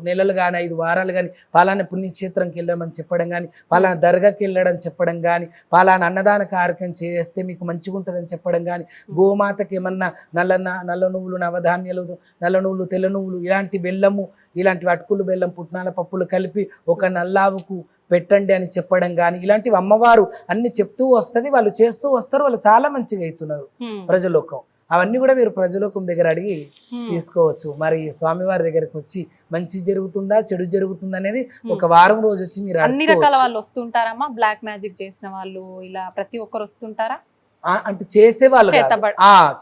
నెలలు కానీ 5 వారాలు కానీ పలానా పుణ్యక్షేత్రంకి వెళ్ళమని చెప్పడం కానీ, పలానా దర్గాకి వెళ్ళడం చెప్పడం కానీ, పలానా అన్నదాన కార్యక్రమం చేస్తే మీకు మంచిగా ఉంటుందని చెప్పడం కానీ, గోమాతకి ఏమన్నా నల్ల నువ్వులు, నవధాన్యాలు, నల్ల నువ్వులు, తెల్ల నువ్వులు, ఇలాంటి బెల్లము, ఇలాంటి అటుకులు బెల్లం, పుట్నాల పప్పులు కలిపి ఒక నల్లావుకు పెట్టండి అని చెప్పడం కానీ, ఇలాంటివి అమ్మవారు అన్ని చెప్తూ వస్తుంది. వాళ్ళు చేస్తూ వస్తారు, వాళ్ళు చాలా మంచిగా అవుతున్నారు ప్రజలోకం. అవన్నీ కూడా మీరు ప్రజలోకం దగ్గర అడిగి తీసుకోవచ్చు. మరి స్వామివారి దగ్గరికి వచ్చి మంచి జరుగుతుందా చెడు జరుగుతుందా అనేది ఒక వారం రోజు వచ్చి మీరు అన్ని రకాల వాళ్ళు వస్తుంటారమ్మా. బ్లాక్ మ్యాజిక్ చేసిన వాళ్ళు ఇలా ప్రతి ఒక్కరు వస్తుంటారా? అంటే చేసే వాళ్ళు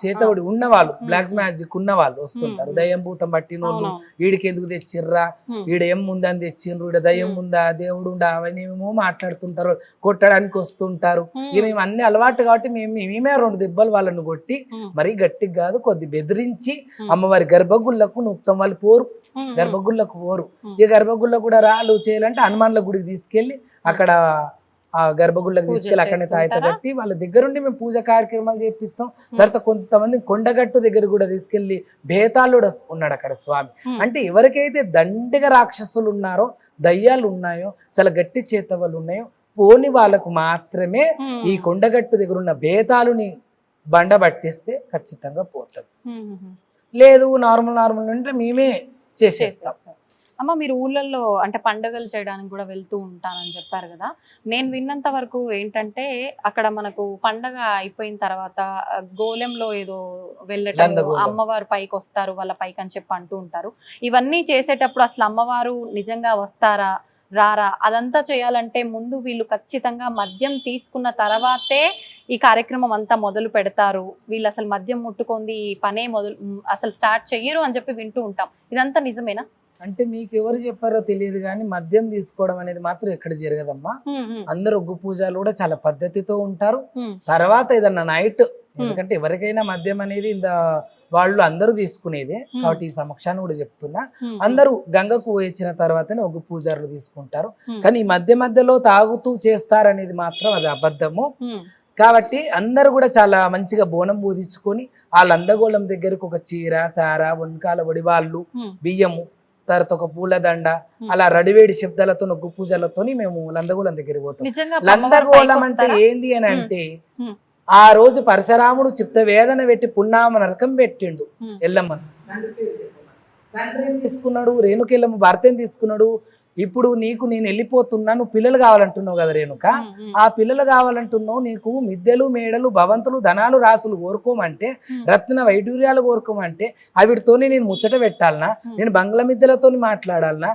చేతబడి ఉన్న వాళ్ళు, బ్లాక్ మ్యాజిక్ ఉన్న వాళ్ళు వస్తుంటారు. దయ్యం భూతం పట్టిన వాళ్ళు వీడికి ఎందుకు తెచ్చిర్రా, వీడు ఏం ముందని తెచ్చిండ్రు, ఈడ దయ్యం ఉందా దేవుడు ఉందా అవన్నీ ఏమో మాట్లాడుతుంటారు, కొట్టడానికి వస్తుంటారు. ఇక మేము అన్ని అలవాటు కాబట్టి మేమే 2 దెబ్బలు వాళ్ళని కొట్టి మరీ గట్టిగా కాదు కొద్ది బెదిరించి అమ్మవారి గర్భగుళ్ళకు నూపుతాం. వాళ్ళు పోరు, గర్భగుళ్ళకు పోరు. ఇక గర్భగుళ్ళ కూడా రాళ్ళు చేయాలంటే హనుమాన్ల గుడికి తీసుకెళ్లి అక్కడ ఆ గర్భగుళ్ళకి తీసుకెళ్ళి అక్కడనే తాయిత కట్టి వాళ్ళ దగ్గరుండి మేము పూజ కార్యక్రమాలు చేపిస్తాం. తర్వాత కొంతమంది కొండగట్టు దగ్గర కూడా తీసుకెళ్లి బేతాళుడు ఉన్నాడు అక్కడ స్వామి. అంటే ఎవరికైతే దండిగా రాక్షసులు ఉన్నారో, దయ్యాలు ఉన్నాయో, చాలా గట్టి చేతవలు ఉన్నాయో, పోని వాళ్ళకు మాత్రమే ఈ కొండగట్టు దగ్గర ఉన్న బేతాళుని బండ పట్టిస్తే ఖచ్చితంగా పోతుంది. లేదు నార్మల్ అంటే మేమే చేసేస్తాం. అమ్మ మీరు ఊళ్ళల్లో అంటే పండుగలు చేయడానికి కూడా వెళ్తూ ఉంటానని చెప్పారు కదా, నేను విన్నంత వరకు ఏంటంటే అక్కడ మనకు పండగ అయిపోయిన తర్వాత గోలెంలో ఏదో వెళ్ళటం, అమ్మవారు పైకి వస్తారు వాళ్ళ పైకి అని చెప్పి అంటూ ఉంటారు. ఇవన్నీ చేసేటప్పుడు అసలు అమ్మవారు నిజంగా వస్తారా రారా అదంతా చేయాలంటే ముందు వీళ్ళు ఖచ్చితంగా మద్యం తీసుకున్న తర్వాతే ఈ కార్యక్రమం అంతా మొదలు పెడతారు, వీళ్ళు అసలు మద్యం ముట్టుకుంది ఈ పనే అసలు స్టార్ట్ చెయ్యరు అని చెప్పి వింటూ ఉంటాం. ఇదంతా నిజమేనా? అంటే మీకు ఎవరు చెప్పారో తెలియదు కానీ మద్యం తీసుకోవడం అనేది మాత్రం ఎక్కడ జరగదమ్మా. అందరు ఒగ్గు పూజలు కూడా చాలా పద్ధతితో ఉంటారు. తర్వాత ఏదన్నా నైట్, ఎందుకంటే ఎవరికైనా మద్యం అనేది వాళ్ళు అందరూ తీసుకునేదే కాబట్టి ఈ సమక్షాన్ని కూడా చెప్తున్నా, అందరూ గంగకు వచ్చిన తర్వాతనే ఒగ్గు పూజారులు తీసుకుంటారు. కానీ ఈ మధ్యలో తాగుతూ చేస్తారనేది మాత్రం అది అబద్ధము. కాబట్టి అందరూ కూడా చాలా మంచిగా బోనం బోధించుకొని వాళ్ళ అందగోళం దగ్గరకు ఒక చీర, సార, వంకాల వడివాళ్ళు, బియ్యము తర్వాత ఒక పూలదండ అలా రడివేడి శబ్దాలతో ఒగ్గు పూజలతోని మేము లందగోళం దగ్గరికి పోతాం. నిజంగా లందగోళం అంటే ఏంది అని అంటే ఆ రోజు పరశురాముడు చిత్త వేదన పెట్టి పున్నామ నరకం పెట్టిండు ఎల్లమ్మను. తండ్రి ఏం తీసుకున్నాడు, రేణుకెళ్ళమ్మ భర్త ఏం తీసుకున్నాడు, ఇప్పుడు నీకు నేను వెళ్ళిపోతున్నా, నువ్వు పిల్లలు కావాలంటున్నావు కదా రేణుక, ఆ పిల్లలు కావాలంటున్నావు, నీకు మిద్దెలు మేడలు భవంతులు ధనాలు రాసులు కోరుకోమంటే, రత్న వైడూర్యాలు కోరుకోమంటే అవిటితోనే నేను ముచ్చట పెట్టాలనా, నేను బంగ్లా మిద్దెలతో మాట్లాడాలనా,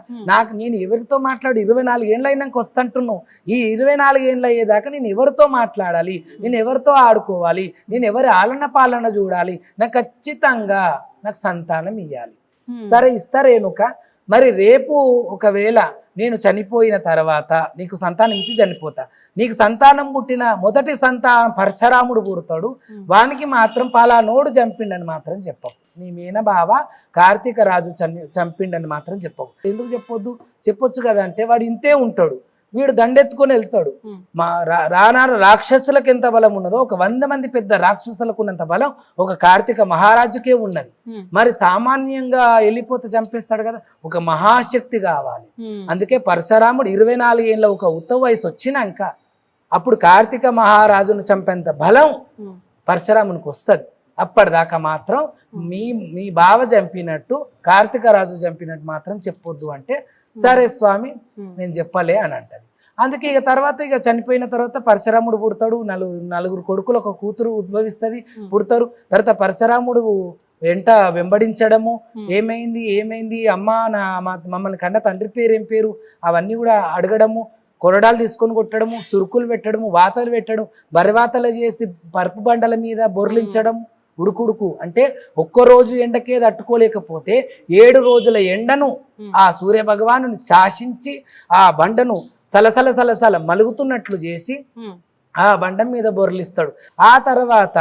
నేను ఎవరితో మాట్లాడు 24 ఏళ్ళు అయినాక వస్తుంటున్నావు, ఈ 24 ఏళ్ళు అయ్యేదాకా నేను ఎవరితో మాట్లాడాలి, నేను ఎవరితో ఆడుకోవాలి, నేను ఎవరి ఆలన పాలన చూడాలి, నాకు ఖచ్చితంగా నాకు సంతానం ఇవ్వాలి. సరే ఇస్తా రేణుక, మరి రేపు ఒకవేళ నేను చనిపోయిన తర్వాత నీకు సంతానం ఇచ్చి చనిపోతా, నీకు సంతానం పుట్టిన మొదటి సంతానం పరశురాముడు పుడతాడు, వానికి మాత్రం పలానోడు చంపిండని మాత్రం చెప్పవు. నీ మీన బావ కార్తీక రాజు చంపిండని మాత్రం చెప్పవు. ఎందుకు చెప్పొద్దు? చెప్పొచ్చు కదా అంటే వాడు ఇంతే ఉంటాడు, వీడు దండెత్తుకొని వెళ్తాడు. మా రానారు రాక్షసులకు ఎంత బలం ఉన్నదో ఒక 100 మంది పెద్ద రాక్షసులకు ఉన్నంత బలం ఒక కార్తీక మహారాజుకే ఉన్నది. మరి సామాన్యంగా వెళ్ళిపోతే చంపేస్తాడు కదా, ఒక మహాశక్తి కావాలి. అందుకే పరశురాముడు 24 ఏళ్ళ ఒక ఉత్తమ వయసు వచ్చినాక అప్పుడు కార్తీక మహారాజును చంపేంత బలం పరశురామునికి వస్తుంది. అప్పటిదాకా మాత్రం మీ బావ చంపినట్టు కార్తీక రాజు చంపినట్టు మాత్రం చెప్పొద్దు అంటే, సరే స్వామి నేను చెప్పలే అని అంటది. అందుకే ఇక తర్వాత ఇక చనిపోయిన తర్వాత పరశురాముడు పుడతాడు, నలుగురు కొడుకులు ఒక కూతురు ఉద్భవిస్తుంది, పుడతారు. తర్వాత పరశురాముడు వెంట వెంబడించడము, ఏమైంది అమ్మ మమ్మల్ని కన్న తండ్రి పేరు ఏం పేరు అవన్నీ కూడా అడగడము, కొరడాలు తీసుకొని కొట్టడము, సురుకులు పెట్టడము, వాతలు పెట్టడం, బరివాతలు చేసి పరుపు బండల మీద బొర్లించడం, ఉడుకుడుకు అంటే ఒక్కరోజు ఎండకే తట్టుకోలేకపోతే 7 రోజుల ఎండను ఆ సూర్య భగవాను శాసించి ఆ బండను సలసల మలుగుతున్నట్లు చేసి ఆ బండం మీద బొర్లిస్తాడు. ఆ తర్వాత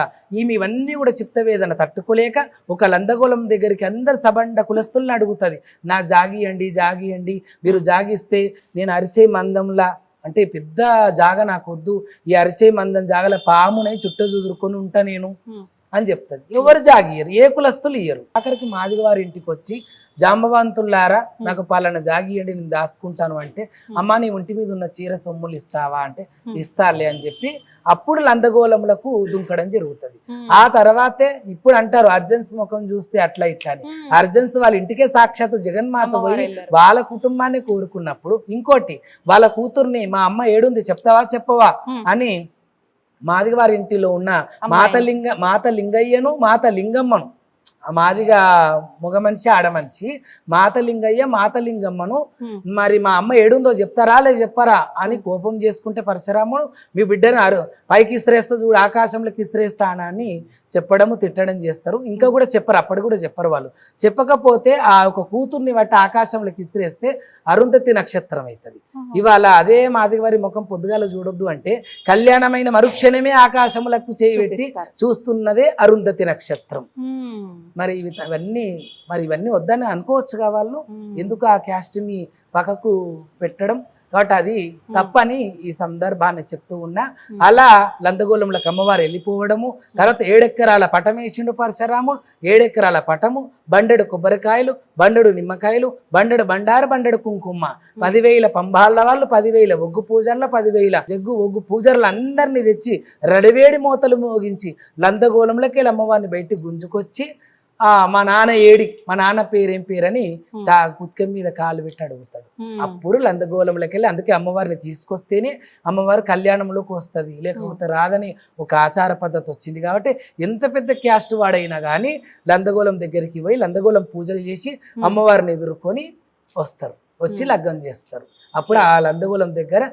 ఇవన్నీ కూడా చిత్తవేదన తట్టుకోలేక ఒక లందగోళం దగ్గరికి అందరు సబండ కులస్తుల్ని అడుగుతుంది, నా జాగియండి, మీరు జాగిస్తే నేను అరిచే మందంలా, అంటే పెద్ద జాగ నాకొద్దు, ఈ అరిచే మందం జాగల పామునై చుట్ట చూదురుకొని ఉంటా నేను అని చెప్తుంది. ఎవరు జాగియరు, ఏ కులస్తులు ఇయ్యరు. ఆఖరికి మాదిగ వారి ఇంటికి వచ్చి జాంబవంతులారా నాకు పాలన జాగియండి నేను దాచుకుంటాను అంటే, అమ్మ నీ ఒంటి మీద ఉన్న చీర సొమ్ములు ఇస్తావా అంటే ఇస్తాలే అని చెప్పి అప్పుడు లందగోళములకు దుంకడం జరుగుతుంది. ఆ తర్వాతే ఇప్పుడు అంటారు అర్జెన్స్ ముఖం చూస్తే అట్లా ఇట్లా అని. అర్జెన్స్ వాళ్ళ ఇంటికే సాక్షాత్తు జగన్మాత పోయి వాళ్ళ కుటుంబాన్ని కోరుకున్నప్పుడు, ఇంకోటి వాళ్ళ కూతుర్ని మా అమ్మ ఏడుంది చెప్తావా చెప్పవా అని మాదిగ వారి ఇంటిలో ఉన్న మాత లింగయ్యను మాత లింగమ్మను, మాదిగా మగ మనిషి ఆడ మనిషి, మాత లింగమ్మను మరి మా అమ్మ ఏడుందో చెప్తారా చెప్పరా అని కోపం చేసుకుంటే పరశురాముడు మీ బిడ్డను పైకి ఇస్త్రేస్తా చూడు, ఆకాశంలోకి ఇస్త్రేస్తానా అని చెప్పడము తిట్టడం చేస్తారు. ఇంకా కూడా చెప్పరు, అప్పటి కూడా చెప్పరు వాళ్ళు. చెప్పకపోతే ఆ ఒక కూతుర్ని బట్టి ఆకాశంలోకి ఇస్త్రేస్తే అరుంధతి నక్షత్రం అవుతుంది. ఇవాళ అదే మాదిగ వారి ముఖం పొద్దుగాల చూడొద్దు అంటే కళ్యాణమైన మరుక్షణమే ఆకాశములకు చేయి పెట్టి చూస్తున్నదే అరుంధతి నక్షత్రం. మరి ఇవన్నీ వద్దని అనుకోవచ్చుగా వాళ్ళు, ఎందుకు ఆ క్యాస్ట్ ని పక్కకు పెట్టడం, కాబట్టి అది తప్పని ఈ సందర్భాన్ని చెప్తూ ఉన్నా. అలా లందగోళంలోకి అమ్మవారు వెళ్ళిపోవడము, తర్వాత 7 ఎకరాల పటం వేసిండు పరశురాముడు, 7 ఎకరాల పటము, బండెడు కొబ్బరికాయలు, బండెడు నిమ్మకాయలు, బండెడు బండారు, బండెడు కుంకుమ, 10,000 పంబాళ్ళ వాళ్ళు, 10,000 ఒగ్గు పూజర్ల, 10,000 జగ్గు ఒగ్గు పూజర్లు అందరినీ తెచ్చి రడివేడి మోతలు మోగించి లందగోళంలోకి వెళ్ళి అమ్మవారిని బయటికి గుంజుకొచ్చి మా నాన్న పేరేం పేరని కుత్కెం మీద కాలు పెట్టి అడుగుతాడు. అప్పుడు లందగోళంలోకి వెళ్ళి, అందుకే అమ్మవారిని తీసుకొస్తేనే అమ్మవారు కళ్యాణంలోకి వస్తుంది, లేకపోతే రాదని ఒక ఆచార పద్ధతి వచ్చింది. కాబట్టి ఎంత పెద్ద క్యాస్ట్ వాడైనా కానీ లందగోళం దగ్గరికి పోయి లందగోళం పూజలు చేసి అమ్మవారిని ఎదుర్కొని వస్తారు, వచ్చి లగ్గం చేస్తారు. అప్పుడు ఆ లందగోళం దగ్గర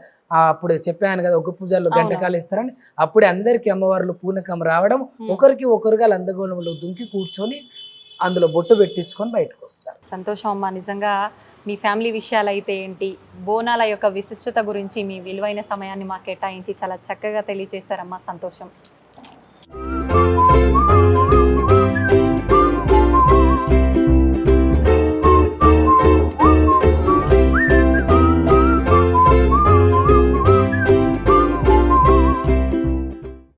అప్పుడు చెప్పాను కదా ఒక పూజల్లో గంటకాలు ఇస్తారని, అప్పుడే అందరికి అమ్మవార్లు పూనకం రావడం, ఒకరికి ఒకరుగా లందగోళంలో దుంకి కూర్చొని అందులో బొట్టు పెట్టించుకొని బయటకు వస్తారు. సంతోషం అమ్మ, నిజంగా మీ ఫ్యామిలీ విషయాలు అయితే ఏంటి, బోనాల యొక్క విశిష్టత గురించి మీ విలువైన సమయాన్ని మాకు కేటాయించి చాలా చక్కగా తెలియజేశారమ్మా. సంతోషం.